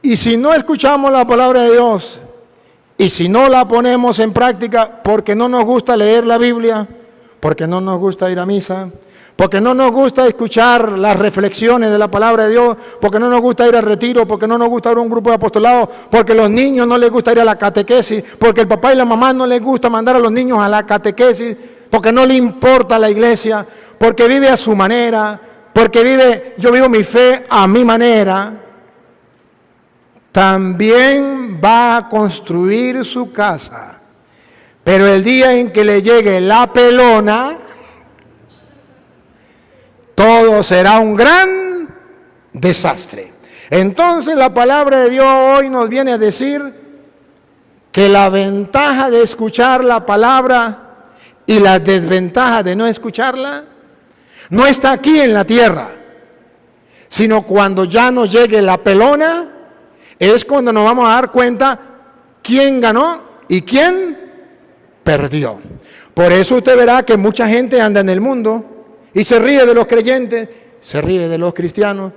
Y si no escuchamos la palabra de Dios y si no la ponemos en práctica porque no nos gusta leer la Biblia, porque no nos gusta ir a misa, porque no nos gusta escuchar las reflexiones de la palabra de Dios, porque no nos gusta ir al retiro, porque no nos gusta ir a un grupo de apostolado, porque a los niños no les gusta ir a la catequesis, porque el papá y la mamá no les gusta mandar a los niños a la catequesis, porque no le importa la iglesia, porque vive a su manera, porque yo vivo mi fe a mi manera, también va a construir su casa. Pero el día en que le llegue la pelona, todo será un gran desastre. Entonces la palabra de Dios hoy nos viene a decir que la ventaja de escuchar la palabra y la desventaja de no escucharla no está aquí en la tierra, sino cuando ya nos llegue la pelona, es cuando nos vamos a dar cuenta quién ganó y quién perdió. Por eso usted verá que mucha gente anda en el mundo y se ríe de los creyentes, se ríe de los cristianos.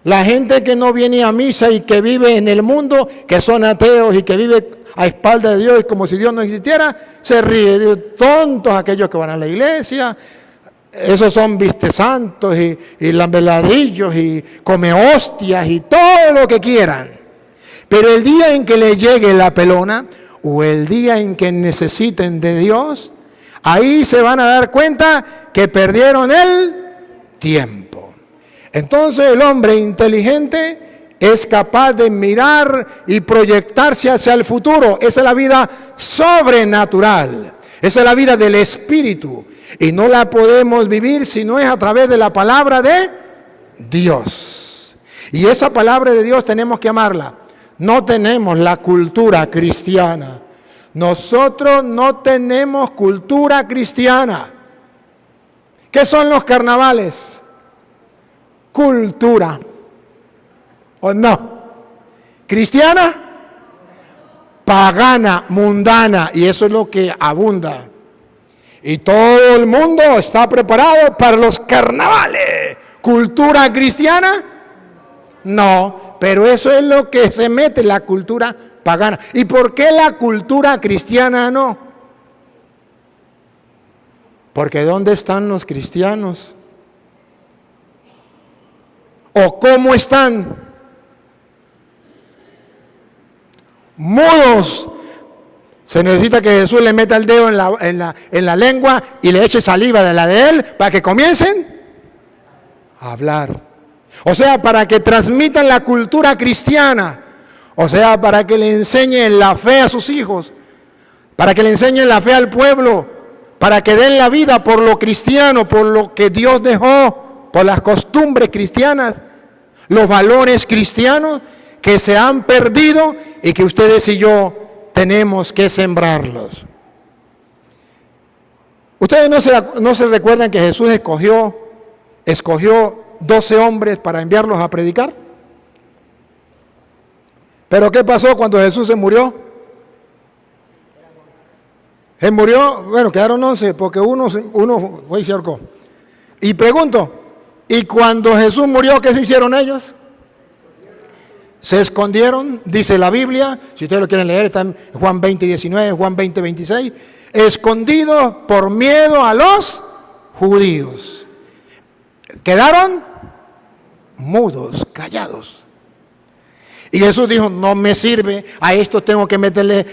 La gente que no viene a misa y que vive en el mundo, que son ateos y que vive a espaldas de Dios y como si Dios no existiera, se ríe de tontos aquellos que van a la iglesia. Esos son vistesantos y lambeladrillos y come hostias y todo lo que quieran. Pero el día en que les llegue la pelona o el día en que necesiten de Dios, ahí se van a dar cuenta que perdieron el tiempo. Entonces el hombre inteligente es capaz de mirar y proyectarse hacia el futuro. Esa es la vida sobrenatural. Esa es la vida del Espíritu. Y no la podemos vivir si no es a través de la palabra de Dios. Y esa palabra de Dios tenemos que amarla. No tenemos la cultura cristiana. Nosotros no tenemos cultura cristiana. ¿Qué son los carnavales? Cultura. ¿O no? ¿Cristiana? Pagana, mundana. Y eso es lo que abunda. Y todo el mundo está preparado para los carnavales. ¿Cultura cristiana? No, pero eso es lo que se mete, la cultura pagana. ¿Y por qué la cultura cristiana no? Porque ¿dónde están los cristianos? ¿O cómo están? Mudos. Se necesita que Jesús le meta el dedo en la lengua y le eche saliva de la de él para que comiencen a hablar. O sea, para que transmitan la cultura cristiana. O sea, para que le enseñen la fe a sus hijos. Para que le enseñen la fe al pueblo. Para que den la vida por lo cristiano, por lo que Dios dejó, por las costumbres cristianas, los valores cristianos que se han perdido y que ustedes y yo tenemos que sembrarlos. Ustedes no se recuerdan que Jesús escogió 12 hombres para enviarlos a predicar. Pero ¿qué pasó cuando Jesús se murió? Se murió, bueno, quedaron 11 porque uno fue y se ahorcó. Y pregunto, ¿y cuando Jesús murió, qué se hicieron ellos? Se escondieron, dice la Biblia, si ustedes lo quieren leer, está en Juan 20:19, Juan 20:26, escondidos por miedo a los judíos. Quedaron mudos, callados. Y Jesús dijo, no me sirve, a estos tengo que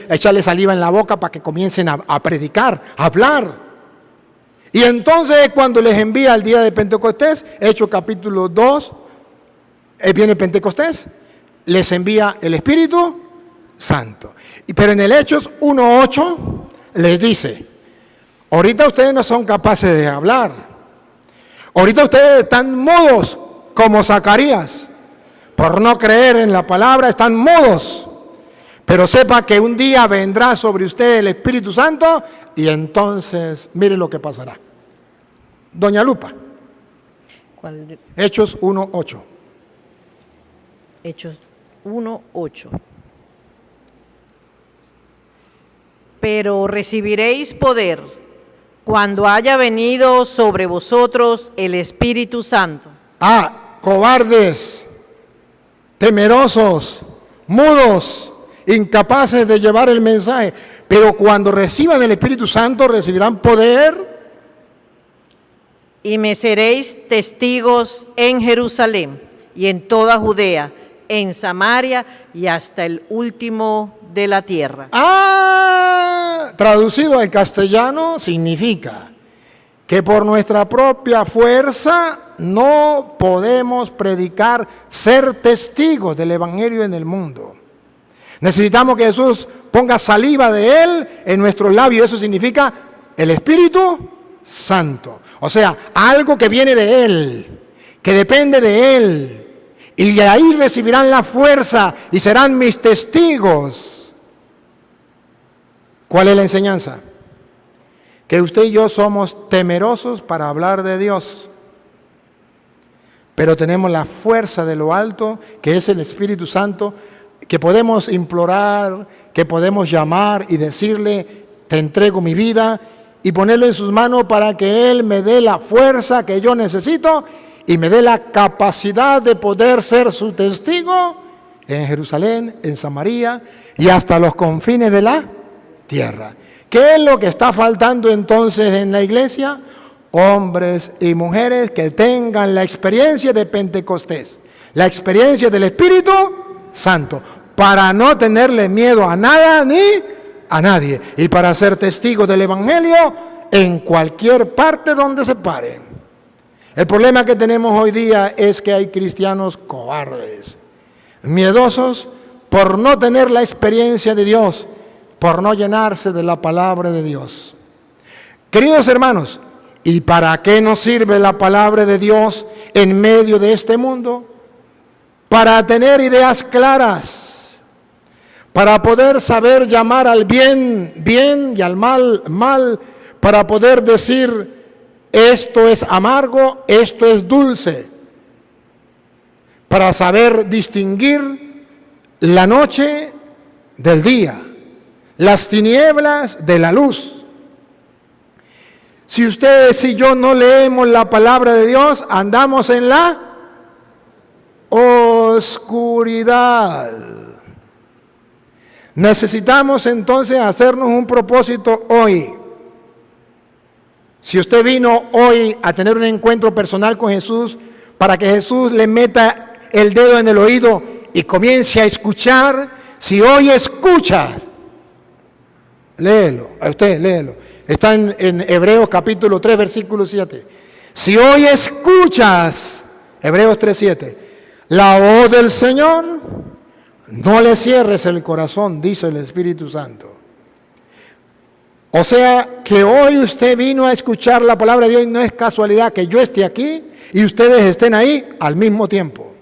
echarle saliva en la boca para que comiencen a predicar, a hablar. Y entonces cuando les envía el día de Pentecostés, Hechos capítulo 2, viene Pentecostés, les envía el Espíritu Santo. Pero en el Hechos 1:8 les dice, ahorita ustedes no son capaces de hablar. Ahorita ustedes están mudos como Zacarías. Por no creer en la palabra están mudos. Pero sepa que un día vendrá sobre ustedes el Espíritu Santo y entonces mire lo que pasará. Doña Lupa. ¿Cuál? Hechos 1:8. Hechos 1:8. Pero recibiréis poder cuando haya venido sobre vosotros el Espíritu Santo. Cobardes, temerosos, mudos, incapaces de llevar el mensaje. Pero cuando reciban el Espíritu Santo recibirán poder. Y me seréis testigos en Jerusalén y en toda Judea, en Samaria y hasta el último de la tierra. Traducido al castellano significa que por nuestra propia fuerza no podemos predicar, ser testigos del Evangelio en el mundo. Necesitamos que Jesús ponga saliva de Él en nuestros labios. Eso significa el Espíritu Santo. O sea, algo que viene de Él, que depende de Él. Y de ahí recibirán la fuerza y serán mis testigos. ¿Cuál es la enseñanza? Que usted y yo somos temerosos para hablar de Dios. Pero tenemos la fuerza de lo alto, que es el Espíritu Santo, que podemos implorar, que podemos llamar y decirle, te entrego mi vida, y ponerlo en sus manos para que Él me dé la fuerza que yo necesito y me dé la capacidad de poder ser su testigo en Jerusalén, en Samaria y hasta los confines de la tierra. ¿Qué es lo que está faltando entonces en la iglesia? Hombres y mujeres que tengan la experiencia de Pentecostés, la experiencia del Espíritu Santo, para no tenerle miedo a nada ni a nadie y para ser testigos del Evangelio en cualquier parte donde se paren. El problema que tenemos hoy día es que hay cristianos cobardes, miedosos por no tener la experiencia de Dios, por no llenarse de la palabra de Dios. Queridos hermanos, ¿y para qué nos sirve la palabra de Dios en medio de este mundo? Para tener ideas claras, para poder saber llamar al bien, bien y al mal, mal, para poder decir, esto es amargo, esto es dulce, para saber distinguir la noche del día, las tinieblas de la luz. Si ustedes y yo no leemos la palabra de Dios, andamos en la oscuridad. Necesitamos entonces hacernos un propósito hoy. Si usted vino hoy a tener un encuentro personal con Jesús, para que Jesús le meta el dedo en el oído y comience a escuchar, si hoy escucha, léelo, a usted léelo. Está en Hebreos capítulo 3, versículo 7. Si hoy escuchas, Hebreos 3:7, la voz del Señor, no le cierres el corazón, dice el Espíritu Santo. O sea, que hoy usted vino a escuchar la palabra de Dios y no es casualidad que yo esté aquí y ustedes estén ahí al mismo tiempo.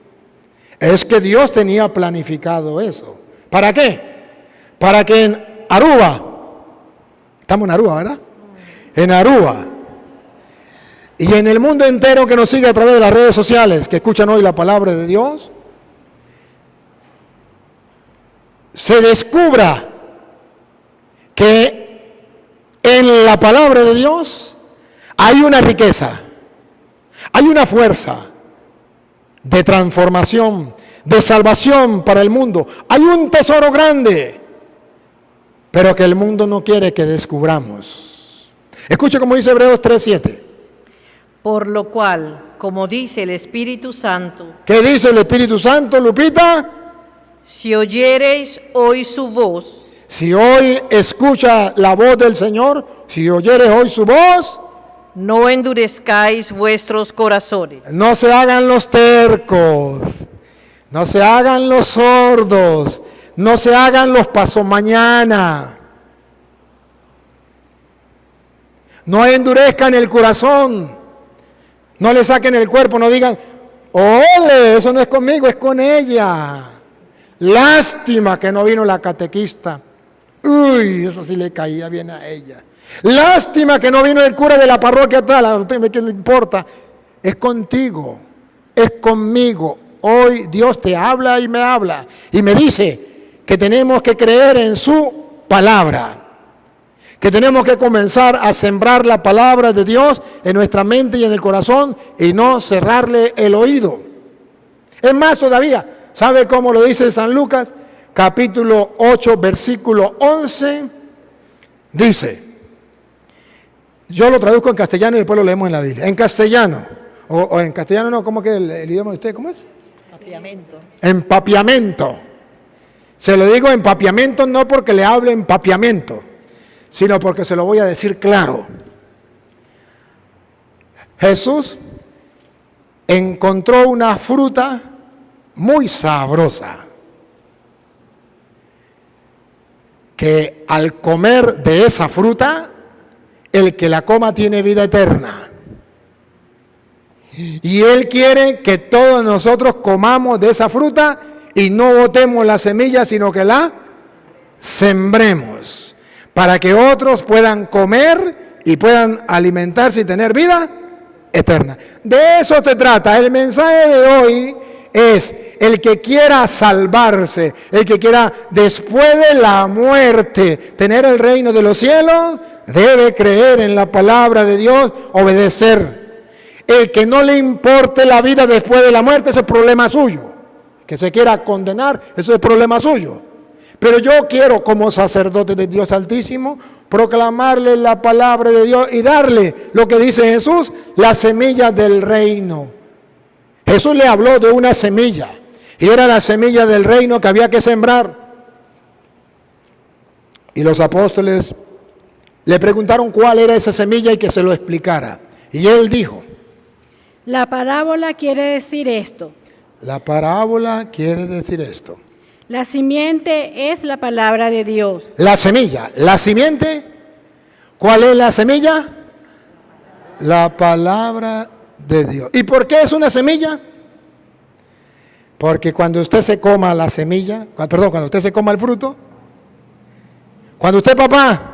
Es que Dios tenía planificado eso. ¿Para qué? Para que en Aruba, estamos en Aruba, ¿verdad? en Aruba y en el mundo entero que nos sigue a través de las redes sociales, que escuchan hoy la palabra de Dios, se descubra que en la palabra de Dios hay una riqueza, hay una fuerza de transformación, de salvación para el mundo. Hay un tesoro grande, pero que el mundo no quiere que descubramos. Escuche como dice Hebreos 3:7. Por lo cual, como dice el Espíritu Santo, ¿Qué dice el Espíritu Santo, Lupita? si oyereis hoy su voz, Si hoy escucha la voz del Señor, si oyeres hoy su voz, no endurezcáis vuestros corazones. no se hagan los tercos, no se hagan los sordos, no se hagan los pasomañana. No endurezcan el corazón, no le saquen el cuerpo, no digan, ole, eso no es conmigo, es con ella. Lástima que no vino la catequista. Uy, eso sí le caía bien a ella. Lástima que no vino el cura de la parroquia tal, a usted qué le importa. Es contigo, es conmigo. Hoy Dios te habla y me dice que tenemos que creer en su palabra, que tenemos que comenzar a sembrar la palabra de Dios en nuestra mente y en el corazón y no cerrarle el oído. Es más todavía, ¿sabe cómo lo dice San Lucas? Capítulo 8, versículo 11, dice, yo lo traduzco en castellano y después lo leemos en la Biblia. En castellano, o en castellano no, ¿cómo que el idioma de usted? ¿Cómo es? Empapiamiento. Empapiamiento. Se lo digo empapiamiento no porque le hable empapiamiento, sino porque se lo voy a decir claro. Jesús encontró una fruta muy sabrosa, que al comer de esa fruta, el que la coma tiene vida eterna. Y Él quiere que todos nosotros comamos de esa fruta y no botemos la semilla, sino que la sembremos, para que otros puedan comer y puedan alimentarse y tener vida eterna. De eso se trata. El mensaje de hoy es el que quiera salvarse, el que quiera después de la muerte tener el reino de los cielos, debe creer en la palabra de Dios, obedecer. El que no le importe la vida después de la muerte, eso es problema suyo. Que se quiera condenar, eso es problema suyo. Pero yo quiero, como sacerdote de Dios Altísimo, proclamarle la palabra de Dios y darle lo que dice Jesús, la semilla del reino. Jesús le habló de una semilla, y era la semilla del reino que había que sembrar. Y los apóstoles le preguntaron cuál era esa semilla y que se lo explicara. Y él dijo, La parábola quiere decir esto. la parábola quiere decir esto. La simiente es la palabra de Dios. La semilla, la simiente, ¿cuál es la semilla? La palabra de Dios. ¿Y por qué es una semilla? Porque cuando usted se coma la semilla, cuando usted se coma el fruto, cuando usted papá,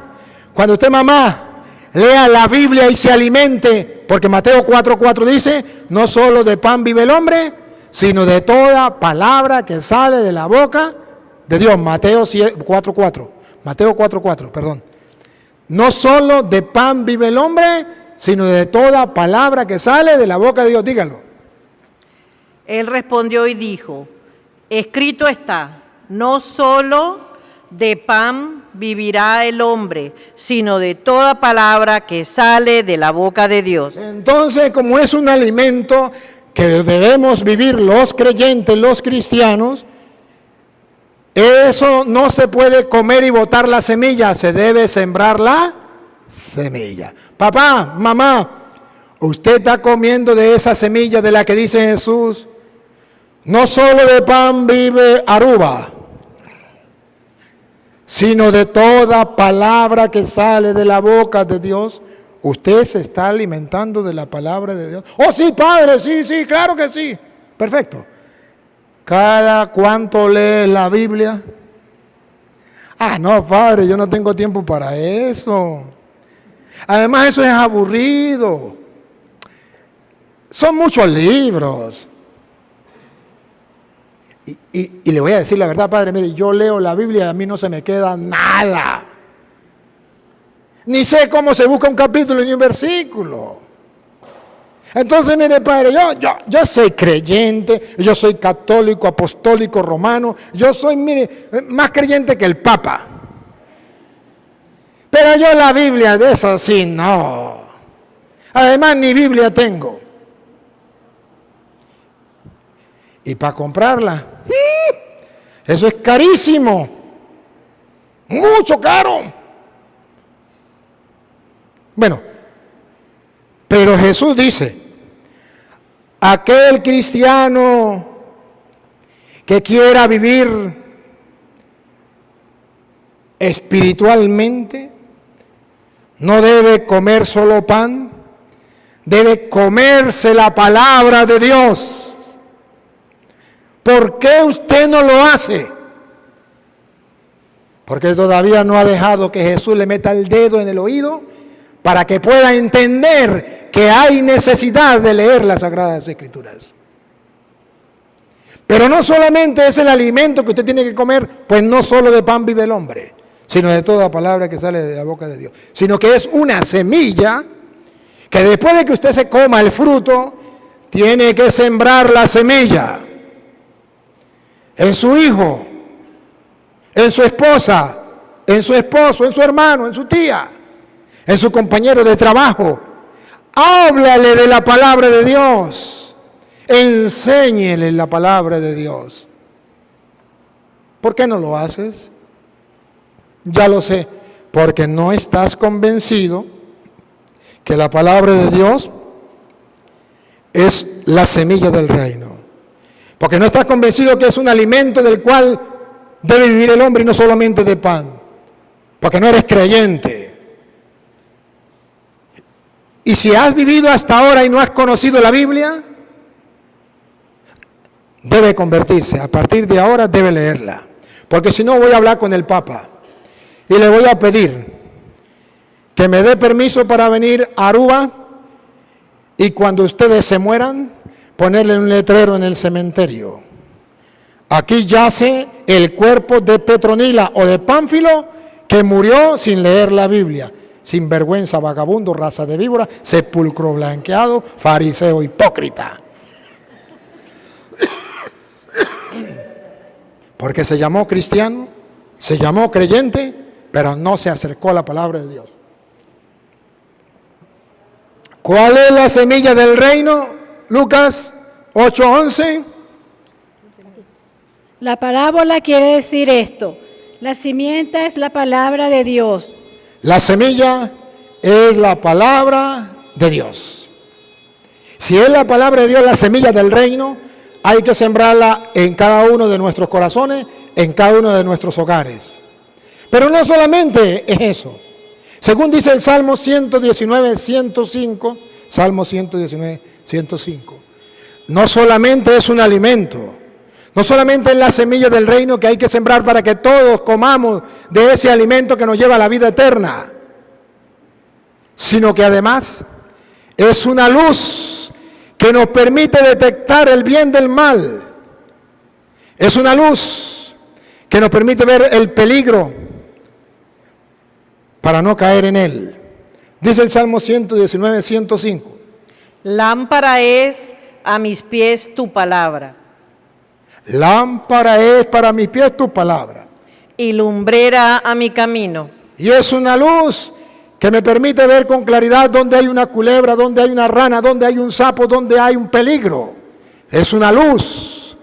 cuando usted mamá, lea la Biblia y se alimente, porque Mateo 4:4 dice, no solo de pan vive el hombre, sino de toda palabra que sale de la boca de Dios. Mateo 4:4, perdón. No solo de pan vive el hombre, sino de toda palabra que sale de la boca de Dios. Dígalo. Él respondió y dijo, escrito está, no solo de pan vivirá el hombre, sino de toda palabra que sale de la boca de Dios. Entonces, como es un alimento que debemos vivir los creyentes, los cristianos, eso no se puede comer y botar la semilla, se debe sembrar la semilla. Papá, mamá, usted está comiendo de esa semilla de la que dice Jesús, no solo de pan vive Aruba, sino de toda palabra que sale de la boca de Dios. ¿Usted se está alimentando de la palabra de Dios? Oh, sí, padre, sí, claro que sí. Perfecto. ¿Cada cuánto lee la Biblia? Ah, no, padre, yo no tengo tiempo para eso. Además, eso es aburrido. Son muchos libros. Y le voy a decir la verdad, padre, mire, yo leo la Biblia y a mí no se me queda nada. Ni sé cómo se busca un capítulo ni un versículo. Entonces, mire, padre, yo soy creyente, yo soy católico, apostólico, romano, yo soy, mire, más creyente que el Papa. Pero yo la Biblia de eso sí, no. Además, ni Biblia tengo. Y para comprarla, eso es carísimo, mucho caro. Bueno, pero Jesús dice, aquel cristiano que quiera vivir espiritualmente, no debe comer solo pan, debe comerse la palabra de Dios. ¿Por qué usted no lo hace? Porque todavía no ha dejado que Jesús le meta el dedo en el oído para que pueda entender que hay necesidad de leer las Sagradas Escrituras. Pero no solamente es el alimento que usted tiene que comer, pues no solo de pan vive el hombre, sino de toda palabra que sale de la boca de Dios, sino que es una semilla que después de que usted se coma el fruto, tiene que sembrar la semilla en su hijo, en su esposa, en su esposo, en su hermano, en su tía, en su compañero de trabajo. Háblale de la palabra de Dios, enséñele la palabra de Dios. ¿Por qué no lo haces? Ya lo sé, porque no estás convencido que la palabra de Dios es la semilla del reino. Porque no estás convencido que es un alimento del cual debe vivir el hombre y no solamente de pan. Porque no eres creyente. Y si has vivido hasta ahora y no has conocido la Biblia, debe convertirse. A partir de ahora debe leerla. Porque si no voy a hablar con el Papa y le voy a pedir que me dé permiso para venir a Aruba y cuando ustedes se mueran, ponerle un letrero en el cementerio. Aquí yace el cuerpo de Petronila o de Pánfilo que murió sin leer la Biblia. Sinvergüenza, vagabundo, raza de víbora, sepulcro blanqueado, fariseo hipócrita. Porque se llamó cristiano, se llamó creyente, pero no se acercó a la palabra de Dios. ¿Cuál es la semilla del reino? Lucas 8:11. La parábola quiere decir esto. La simiente es la palabra de Dios. La semilla es la palabra de Dios. Si es la palabra de Dios, la semilla del reino, hay que sembrarla en cada uno de nuestros corazones, en cada uno de nuestros hogares. Pero no solamente es eso. Según dice el Salmo 119, 105, Salmo 119, 105. No solamente es un alimento, no solamente es la semilla del reino que hay que sembrar para que todos comamos de ese alimento que nos lleva a la vida eterna, sino que además es una luz que nos permite detectar el bien del mal. Es una luz que nos permite ver el peligro para no caer en él. Dice el Salmo 119, 105. Lámpara es a mis pies tu palabra. Lámpara es para mis pies tu palabra. Y lumbrera a mi camino. Y es una luz que me permite ver con claridad dónde hay una culebra, dónde hay una rana, dónde hay un sapo, dónde hay un peligro. Es una luz.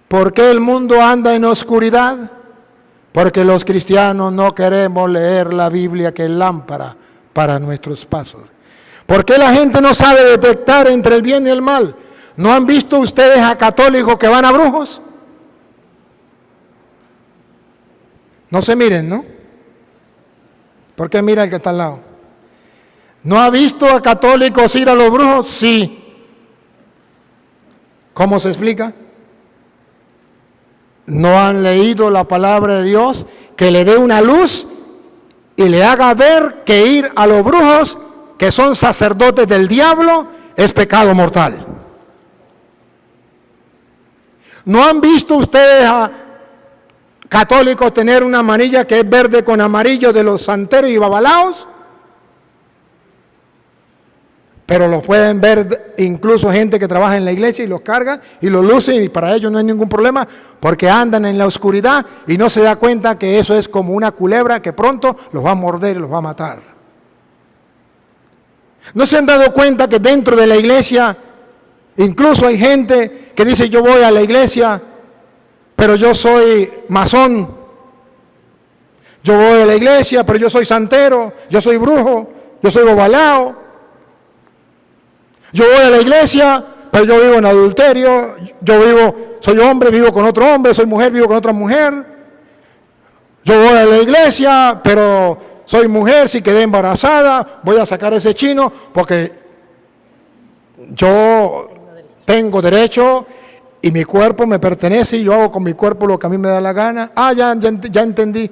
¿Por qué el mundo anda en oscuridad? Porque los cristianos no queremos leer la Biblia, que es lámpara para nuestros pasos. ¿Por qué la gente no sabe detectar entre el bien y el mal? ¿No han visto ustedes a católicos que van a brujos? No se miren, ¿no? ¿Por qué mira el que está al lado? ¿No ha visto a católicos ir a los brujos? Sí. ¿Cómo se explica? No han leído la palabra de Dios que le dé una luz y le haga ver que ir a los brujos, que son sacerdotes del diablo, es pecado mortal. ¿No han visto ustedes a católicos tener una manilla que es verde con amarillo de los santeros y babalaos? Pero los pueden ver incluso gente que trabaja en la iglesia y los carga y los luce, y para ellos no hay ningún problema porque andan en la oscuridad y no se da cuenta que eso es como una culebra que pronto los va a morder y los va a matar. ¿No se han dado cuenta que dentro de la iglesia incluso hay gente que dice yo voy a la iglesia, pero yo soy masón? Yo voy a la iglesia, pero yo soy santero, yo soy brujo, yo soy bobalao. Yo voy a la iglesia, pero yo vivo en adulterio, soy hombre, vivo con otro hombre, soy mujer, vivo con otra mujer. Yo voy a la iglesia, pero soy mujer, si quedé embarazada, voy a sacar ese chino porque yo tengo derecho y mi cuerpo me pertenece y yo hago con mi cuerpo lo que a mí me da la gana. Ya entendí.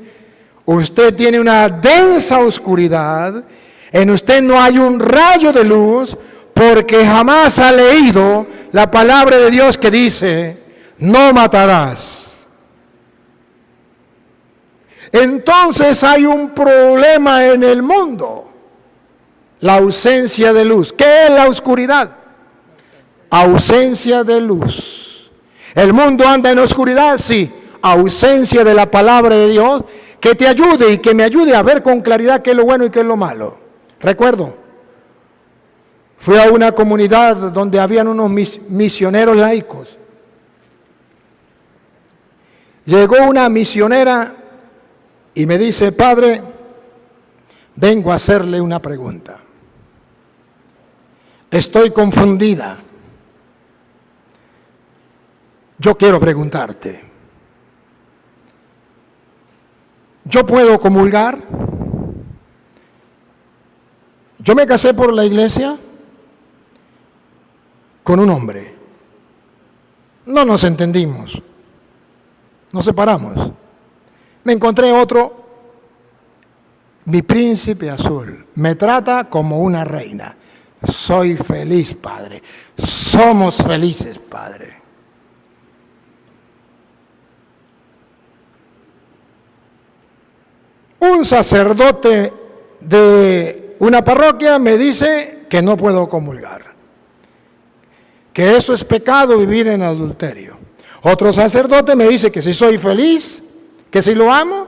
Usted tiene una densa oscuridad, en usted no hay un rayo de luz, porque jamás ha leído la palabra de Dios que dice, no matarás. Entonces hay un problema en el mundo, la ausencia de luz. ¿Qué es la oscuridad? Ausencia de luz. ¿El mundo anda en oscuridad? Sí. Ausencia de la palabra de Dios que te ayude y que me ayude a ver con claridad qué es lo bueno y qué es lo malo. Recuerdo, fui a una comunidad donde habían unos misioneros laicos. Llegó una misionera y me dice, padre, vengo a hacerle una pregunta. Estoy confundida. Yo quiero preguntarte, ¿yo puedo comulgar? Yo me casé por la iglesia con un hombre. No nos entendimos. Nos separamos. Me encontré otro, mi príncipe azul. Me trata como una reina. Soy feliz, padre. Somos felices, padre. Un sacerdote de una parroquia me dice que no puedo comulgar, que eso es pecado, vivir en adulterio. Otro sacerdote me dice que si soy feliz, que si lo amo,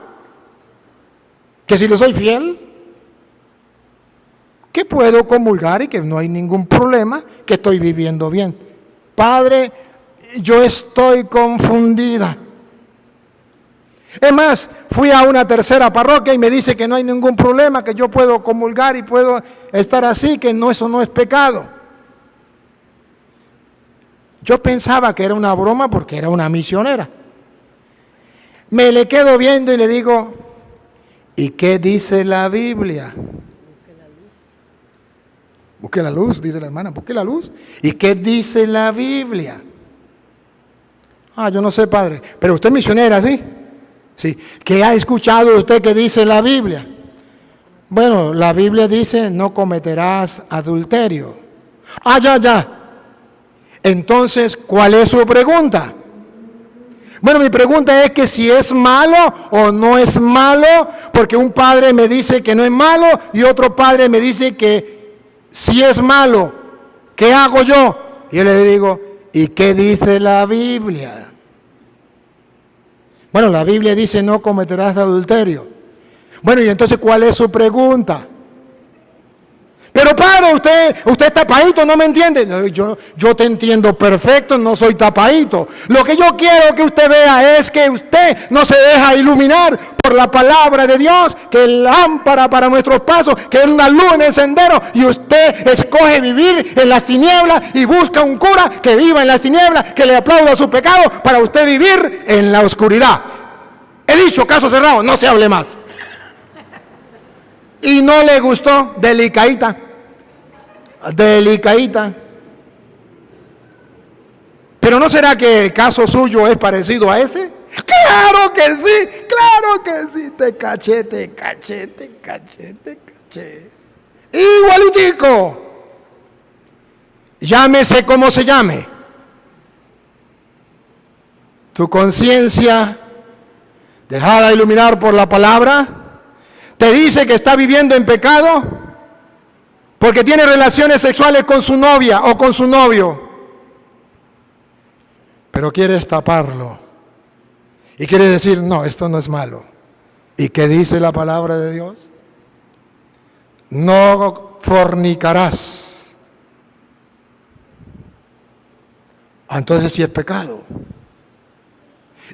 que si le soy fiel, que puedo comulgar y que no hay ningún problema, que estoy viviendo bien. Padre, yo estoy confundida. Es más, fui a una tercera parroquia y me dice que no hay ningún problema, que yo puedo comulgar y puedo estar así, que no, eso no es pecado. Yo pensaba que era una broma porque era una misionera. Me le quedo viendo y le digo, ¿y qué dice la Biblia? Busque la luz, dice la hermana, busque la luz. ¿Y qué dice la Biblia? Yo no sé, padre, pero usted es misionera, ¿sí? Sí. ¿Qué ha escuchado usted que dice la Biblia? Bueno, la Biblia dice, no cometerás adulterio. Ya. Entonces, ¿cuál es su pregunta? Bueno, mi pregunta es que si es malo o no es malo, porque un padre me dice que no es malo y otro padre me dice que si es malo, ¿qué hago yo? Y yo le digo, ¿y qué dice la Biblia? Bueno, la Biblia dice no cometerás adulterio. Bueno, y entonces, ¿cuál es su pregunta? Pero padre, usted es tapadito, ¿no me entiende? No, yo te entiendo perfecto, no soy tapadito. Lo que yo quiero que usted vea es que usted no se deja iluminar por la palabra de Dios, que es lámpara para nuestros pasos, que es una luz en el sendero, y usted escoge vivir en las tinieblas y busca un cura que viva en las tinieblas, que le aplauda su pecado para usted vivir en la oscuridad. He dicho, caso cerrado, no se hable más. Y no le gustó, delicadita. Pero ¿no será que el caso suyo es parecido a ese? Claro que sí, claro que sí. Te caché, te caché, te caché, te caché. Igualitico. Llámese como se llame. Tu conciencia, dejada iluminar por la palabra, te dice que está viviendo en pecado porque tiene relaciones sexuales con su novia o con su novio. Pero quieres taparlo. Y quieres decir, no, esto no es malo. ¿Y qué dice la palabra de Dios? No fornicarás. Entonces sí es pecado.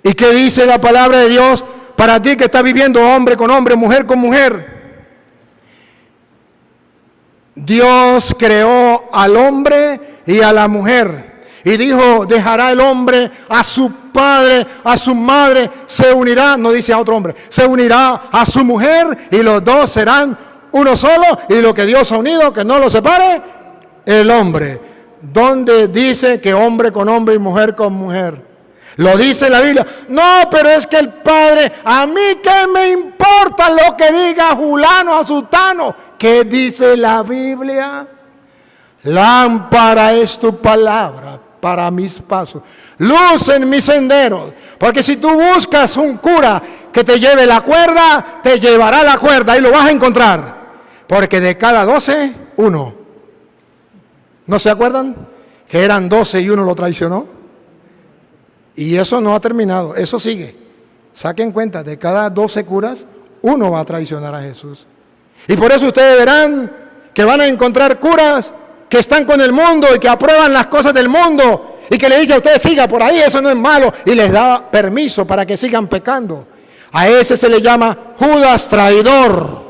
¿Y qué dice la palabra de Dios para ti que estás viviendo hombre con hombre, mujer con mujer? Dios creó al hombre y a la mujer. Y dijo, dejará el hombre a su padre, a su madre, se unirá, no dice a otro hombre, se unirá a su mujer y los dos serán uno solo. Y lo que Dios ha unido, que no lo separe el hombre. ¿Dónde dice que hombre con hombre y mujer con mujer? Lo dice la Biblia. No, pero es que el Padre, a mí qué me importa lo que diga fulano o sutano. ¿Qué dice la Biblia? Lámpara es tu palabra para mis pasos, luz en mis senderos. Porque si tú buscas un cura que te lleve la cuerda, te llevará la cuerda y lo vas a encontrar. Porque de cada 12, uno. ¿No se acuerdan? Que eran 12 y uno lo traicionó. Y eso no ha terminado, eso sigue. Saquen cuenta, de cada 12 curas, uno va a traicionar a Jesús. Y por eso ustedes verán que van a encontrar curas que están con el mundo y que aprueban las cosas del mundo y que le dicen a ustedes, siga por ahí, eso no es malo, y les da permiso para que sigan pecando. A ese se le llama Judas traidor.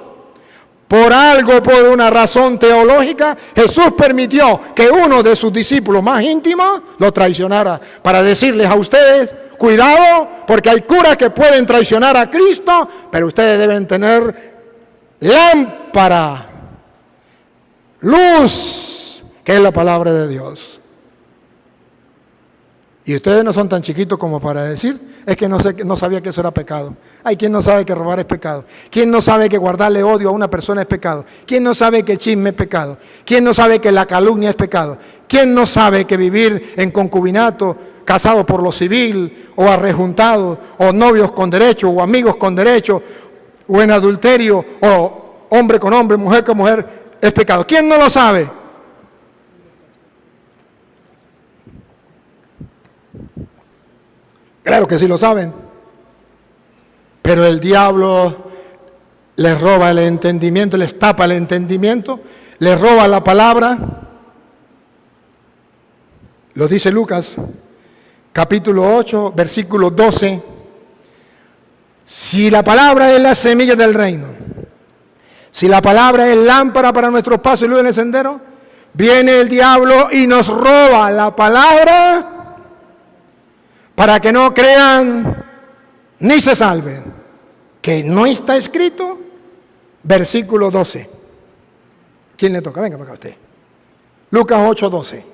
Por algo, por una razón teológica, Jesús permitió que uno de sus discípulos más íntimos lo traicionara, para decirles a ustedes, cuidado, porque hay curas que pueden traicionar a Cristo, pero ustedes deben tener lámpara, luz, que es la palabra de Dios. Y ustedes no son tan chiquitos como para decir, es que no sabía que eso era pecado. Hay quien no sabe que robar es pecado. ¿Quién no sabe que guardarle odio a una persona es pecado? ¿Quién no sabe que el chisme es pecado? ¿Quién no sabe que la calumnia es pecado? ¿Quién no sabe que vivir en concubinato, casado por lo civil, o arrejuntado, o novios con derecho, o amigos con derecho, o en adulterio, o hombre con hombre, mujer con mujer, es pecado? ¿Quién no lo sabe? Claro que sí lo saben, pero el diablo les roba el entendimiento, les tapa el entendimiento, les roba la palabra. Lo dice Lucas, capítulo 8, versículo 12. Si la palabra es la semilla del reino, si la palabra es lámpara para nuestros pasos y luz en el sendero, viene el diablo y nos roba la palabra para que no crean ni se salven. Que no está escrito, versículo 12. ¿Quién le toca? Venga para acá usted. Lucas 8, 12.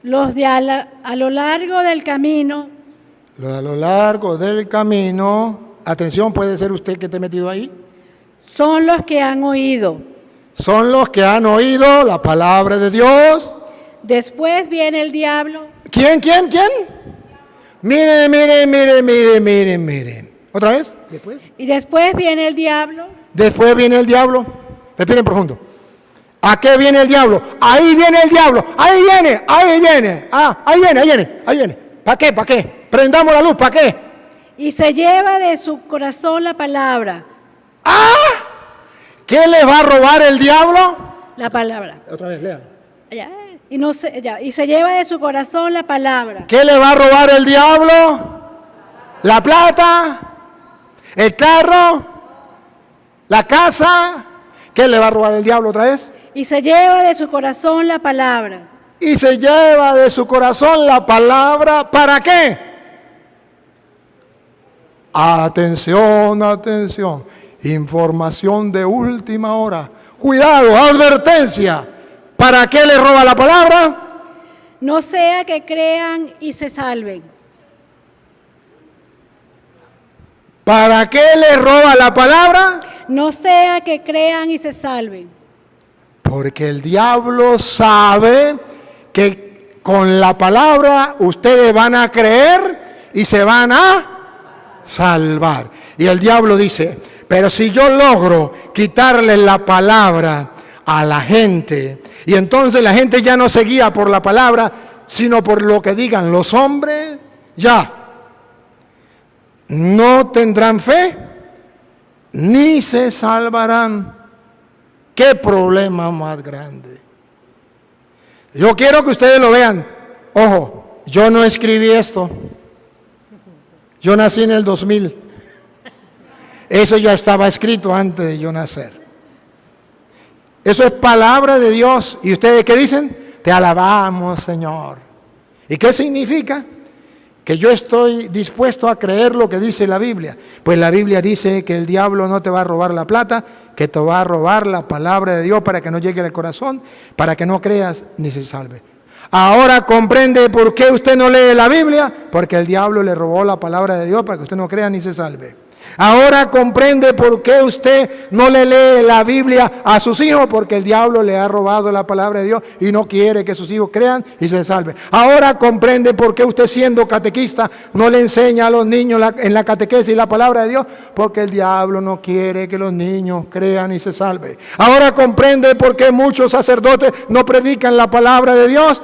Los de a lo largo del camino. A lo largo del camino, atención, puede ser usted que esté metido ahí. Son los que han oído. Son los que han oído la palabra de Dios. Después viene el diablo. ¿Quién? Miren. ¿Otra vez? ¿Después? Y después viene el diablo. Después viene el diablo. Respiren profundo. ¿A qué viene el diablo? Ahí viene el diablo. Ahí viene. Ah, ahí viene. ¿Para qué? Prendamos la luz, ¿para qué? Y se lleva de su corazón la palabra. ¡Ah! ¿Qué le va a robar el diablo? La palabra. Otra vez, lean. Y se lleva de su corazón la palabra. ¿Qué le va a robar el diablo? La plata, el carro, la casa. ¿Qué le va a robar el diablo otra vez? Y se lleva de su corazón la palabra. Y se lleva de su corazón la palabra. ¿Para qué? Atención. Información de última hora. Cuidado, advertencia. ¿Para qué le roba la palabra? No sea que crean y se salven. ¿Para qué le roba la palabra? No sea que crean y se salven. Porque el diablo sabe que con la palabra ustedes van a creer y se van a salvar. Y el diablo dice, pero si yo logro quitarle la palabra a la gente, y entonces la gente ya no se guía por la palabra, sino por lo que digan los hombres, ya no tendrán fe, ni se salvarán. ¡Qué problema más grande! Yo quiero que ustedes lo vean. Ojo, yo no escribí esto. Yo nací en el 2000. Eso ya estaba escrito antes de yo nacer. Eso es palabra de Dios. ¿Y ustedes qué dicen? Te alabamos, Señor. ¿Y qué significa? Que yo estoy dispuesto a creer lo que dice la Biblia. Pues la Biblia dice que el diablo no te va a robar la plata, que te va a robar la palabra de Dios para que no llegue al corazón, para que no creas ni se salve. Ahora comprende por qué usted no lee la Biblia, porque el diablo le robó la palabra de Dios para que usted no crea ni se salve. Ahora comprende por qué usted no le lee la Biblia a sus hijos, porque el diablo le ha robado la palabra de Dios y no quiere que sus hijos crean y se salven. Ahora comprende por qué usted, siendo catequista, no le enseña a los niños en la catequesis la palabra de Dios, porque el diablo no quiere que los niños crean y se salven. Ahora comprende por qué muchos sacerdotes no predican la palabra de Dios,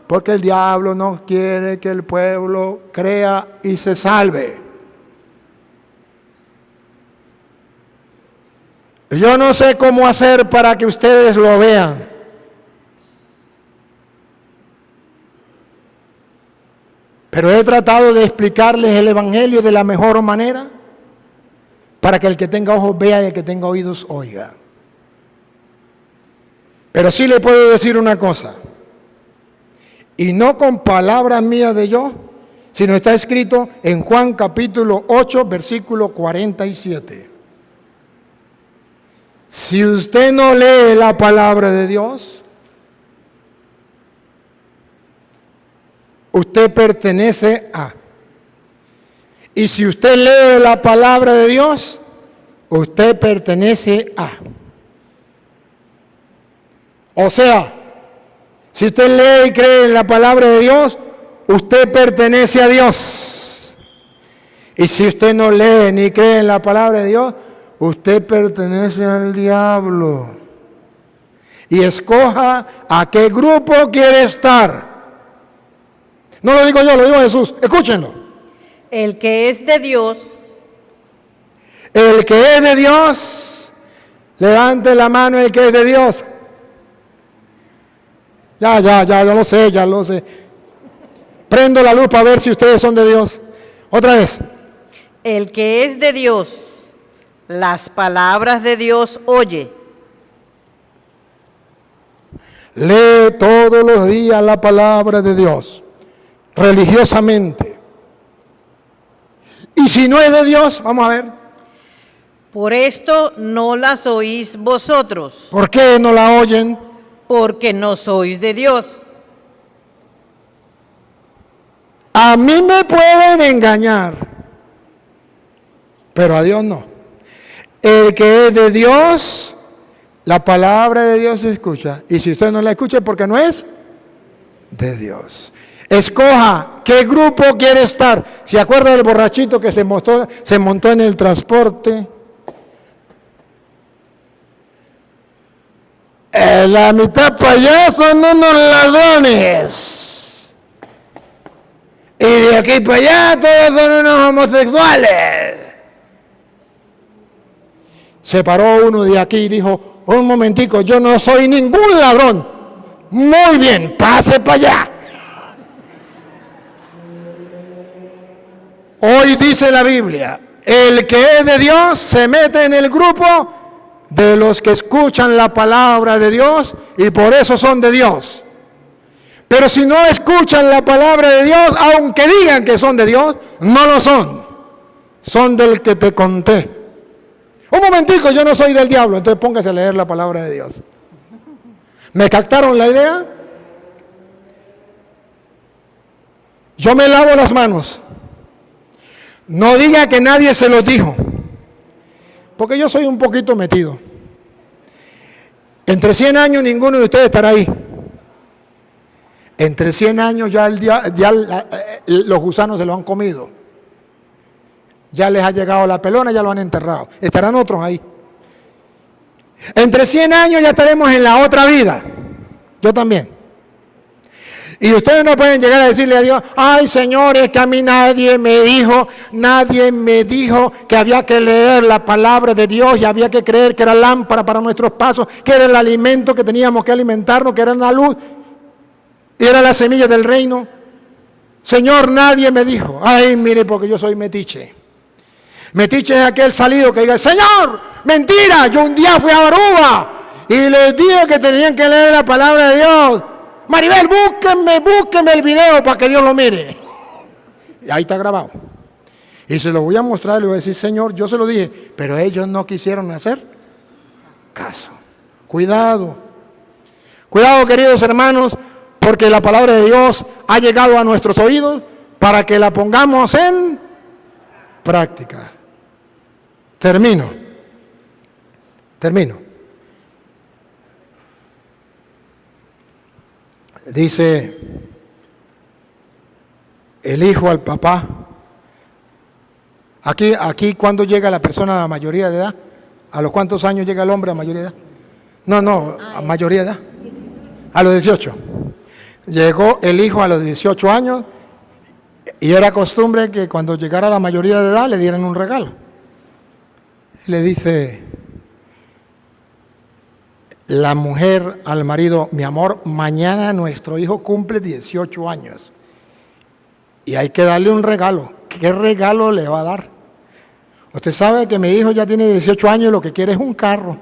porque el diablo no quiere que el pueblo crea y se salve. Yo no sé cómo hacer para que ustedes lo vean. Pero he tratado de explicarles el Evangelio de la mejor manera para que el que tenga ojos vea y el que tenga oídos oiga. Pero sí le puedo decir una cosa, y no con palabras mías de yo, sino está escrito en Juan capítulo 8, versículo 47. Si usted no lee la palabra de Dios, usted pertenece a. Y si usted lee la palabra de Dios, usted pertenece a. O sea, si usted lee y cree en la palabra de Dios, usted pertenece a Dios. Y si usted no lee ni cree en la palabra de Dios, usted pertenece al diablo. Y escoja a qué grupo quiere estar. No lo digo yo, lo digo Jesús. Escúchenlo. El que es de Dios. El que es de Dios, levante la mano el que es de Dios. Ya lo sé. Prendo la luz para ver si ustedes son de Dios. Otra vez. El que es de Dios. Las palabras de Dios oye. Lee todos los días la palabra de Dios, religiosamente. Y si no es de Dios, vamos a ver. Por esto no las oís vosotros. ¿Por qué no la oyen? Porque no sois de Dios. A mí me pueden engañar, pero a Dios no. El que es de Dios, la palabra de Dios se escucha. Y si usted no la escucha, porque no es de Dios. Escoja qué grupo quiere estar. ¿Se acuerda del borrachito que se montó en el transporte? La mitad para allá son unos ladrones. Y de aquí para allá todos son unos homosexuales. Se paró uno de aquí y dijo, un momentico, yo no soy ningún ladrón. Muy bien, pase para allá. Hoy dice la Biblia, el que es de Dios se mete en el grupo de los que escuchan la palabra de Dios y por eso son de Dios. Pero si no escuchan la palabra de Dios, aunque digan que son de Dios, no lo son. Son del que te conté. Un momentico, yo no soy del diablo, entonces póngase a leer la palabra de Dios. ¿Me captaron la idea? Yo me lavo las manos. No diga que nadie se los dijo, porque yo soy un poquito metido. Entre 100 años ninguno de ustedes estará ahí. Entre 100 años ya los gusanos se lo han comido. Ya les ha llegado la pelona, ya lo han enterrado. Estarán otros ahí. Entre 100 años ya estaremos en la otra vida. Yo también. Y ustedes no pueden llegar a decirle a Dios, ay señores, que a mí nadie me dijo que había que leer la palabra de Dios y había que creer que era lámpara para nuestros pasos, que era el alimento que teníamos que alimentarnos, que era la luz y era la semilla del reino. Señor, nadie me dijo. Ay, mire, porque yo soy metiche. Metiche es aquel salido que diga, Señor, mentira, yo un día fui a Aruba y les dije que tenían que leer la palabra de Dios. Maribel, búsquenme el video para que Dios lo mire. Y ahí está grabado. Y se lo voy a mostrar, le voy a decir, Señor, yo se lo dije, pero ellos no quisieron hacer caso. Cuidado. Cuidado, queridos hermanos, porque la palabra de Dios ha llegado a nuestros oídos para que la pongamos en práctica. Termino. Dice el hijo al papá. Aquí cuando llega la persona a la mayoría de edad, ¿a los cuántos años llega el hombre a mayoría de edad? No, a mayoría de edad. A los 18. Llegó el hijo a los 18 años y era costumbre que cuando llegara a la mayoría de edad le dieran un regalo. Y le dice la mujer al marido, mi amor, mañana nuestro hijo cumple 18 años y hay que darle un regalo. ¿Qué regalo le va a dar? Usted sabe que mi hijo ya tiene 18 años y lo que quiere es un carro.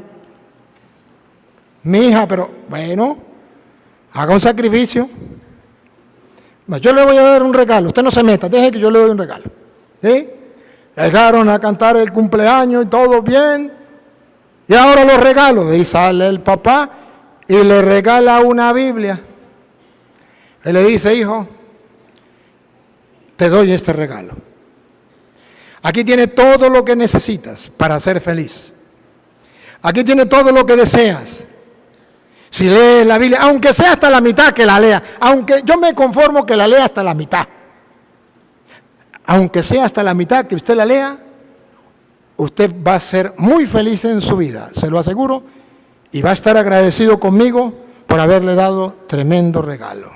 Mi hija, pero bueno, haga un sacrificio. Yo le voy a dar un regalo, usted no se meta, deje que yo le doy un regalo. ¿Sí? Llegaron a cantar el cumpleaños y todo bien. Y ahora los regalos. Y sale el papá y le regala una Biblia. Y le dice, hijo, te doy este regalo. Aquí tiene todo lo que necesitas para ser feliz. Aquí tiene todo lo que deseas. Si lees la Biblia, aunque sea hasta la mitad, que la lea. Aunque yo me conformo que la lea hasta la mitad. Aunque sea hasta la mitad que usted la lea, usted va a ser muy feliz en su vida, se lo aseguro, y va a estar agradecido conmigo por haberle dado tremendo regalo.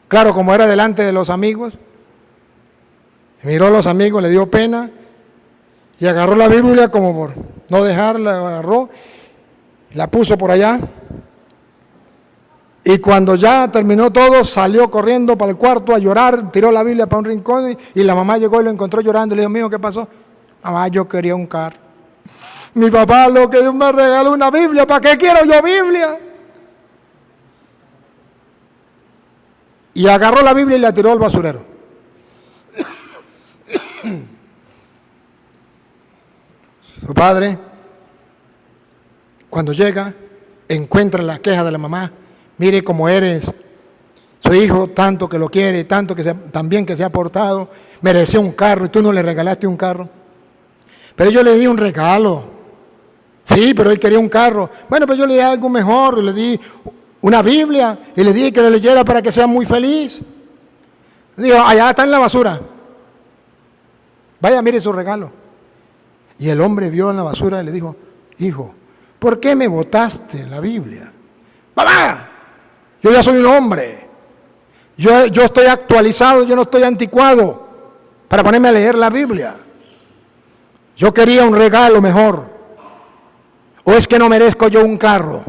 Claro, como era delante de los amigos, miró a los amigos, le dio pena y agarró la Biblia como por no dejarla, agarró, la puso por allá y cuando ya terminó todo salió corriendo para el cuarto a llorar, tiró la Biblia para un rincón y la mamá llegó y lo encontró llorando y le dijo, mío, ¿qué pasó? Mamá, yo quería un carro. Mi papá lo que me regaló una Biblia, ¿para qué quiero yo Biblia? Y agarró la Biblia y la tiró al basurero. Su padre, cuando llega, encuentra la queja de la mamá. Mire cómo eres, su hijo, tanto que lo quiere, tanto que también que se ha portado, merecía un carro y tú no le regalaste un carro. Pero yo le di un regalo. Sí, pero él quería un carro. Bueno, pues yo le di algo mejor, le di una Biblia y le dije que la leyera para que sea muy feliz. Dijo, allá está en la basura. Vaya, mire su regalo. Y el hombre vio en la basura y le dijo, hijo, ¿por qué me botaste la Biblia? ¡Papá! Yo ya soy un hombre. Yo estoy actualizado, yo no estoy anticuado para ponerme a leer la Biblia. Yo quería un regalo mejor. ¿O es que no merezco yo un carro?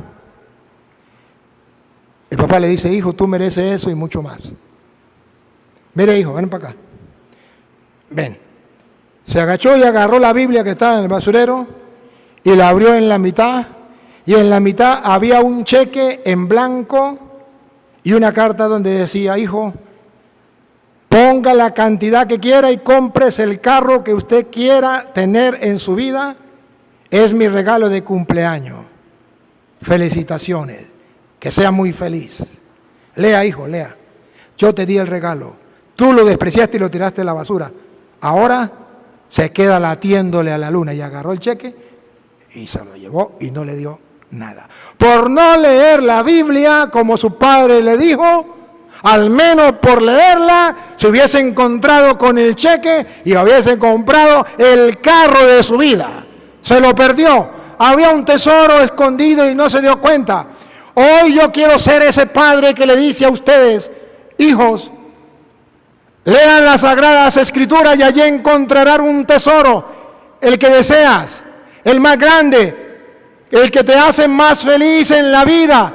El papá le dice, hijo, tú mereces eso y mucho más. Mire, hijo, ven para acá. Ven. Se agachó y agarró la Biblia que estaba en el basurero y la abrió en la mitad. Y en la mitad había un cheque en blanco y una carta donde decía, hijo, ponga la cantidad que quiera y cómprese el carro que usted quiera tener en su vida. Es mi regalo de cumpleaños. Felicitaciones. Que sea muy feliz. Lea, hijo, lea. Yo te di el regalo. Tú lo despreciaste y lo tiraste a la basura. Ahora se queda latiéndole a la luna, y agarró el cheque y se lo llevó y no le dio nada. Por no leer la Biblia como su padre le dijo, al menos por leerla, se hubiese encontrado con el cheque y hubiese comprado el carro de su vida. Se lo perdió. Había un tesoro escondido y no se dio cuenta. Hoy yo quiero ser ese padre que le dice a ustedes, hijos, lean las Sagradas Escrituras y allí encontrarán un tesoro, el que deseas, el más grande, el que te hace más feliz en la vida.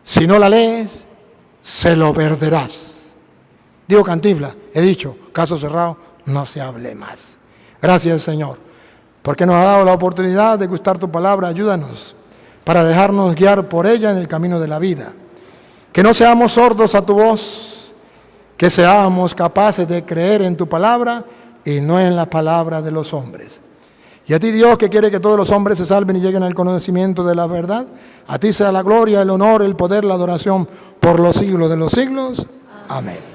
Si no la lees, se lo perderás. Digo Cantinflas, he dicho, caso cerrado, no se hable más. Gracias, Señor, porque nos ha dado la oportunidad de gustar tu palabra. Ayúdanos para dejarnos guiar por ella en el camino de la vida. Que no seamos sordos a tu voz, que seamos capaces de creer en tu palabra y no en la palabra de los hombres. Y a ti, Dios, que quiere que todos los hombres se salven y lleguen al conocimiento de la verdad, a ti sea la gloria, el honor, el poder, la adoración por los siglos de los siglos. Amén.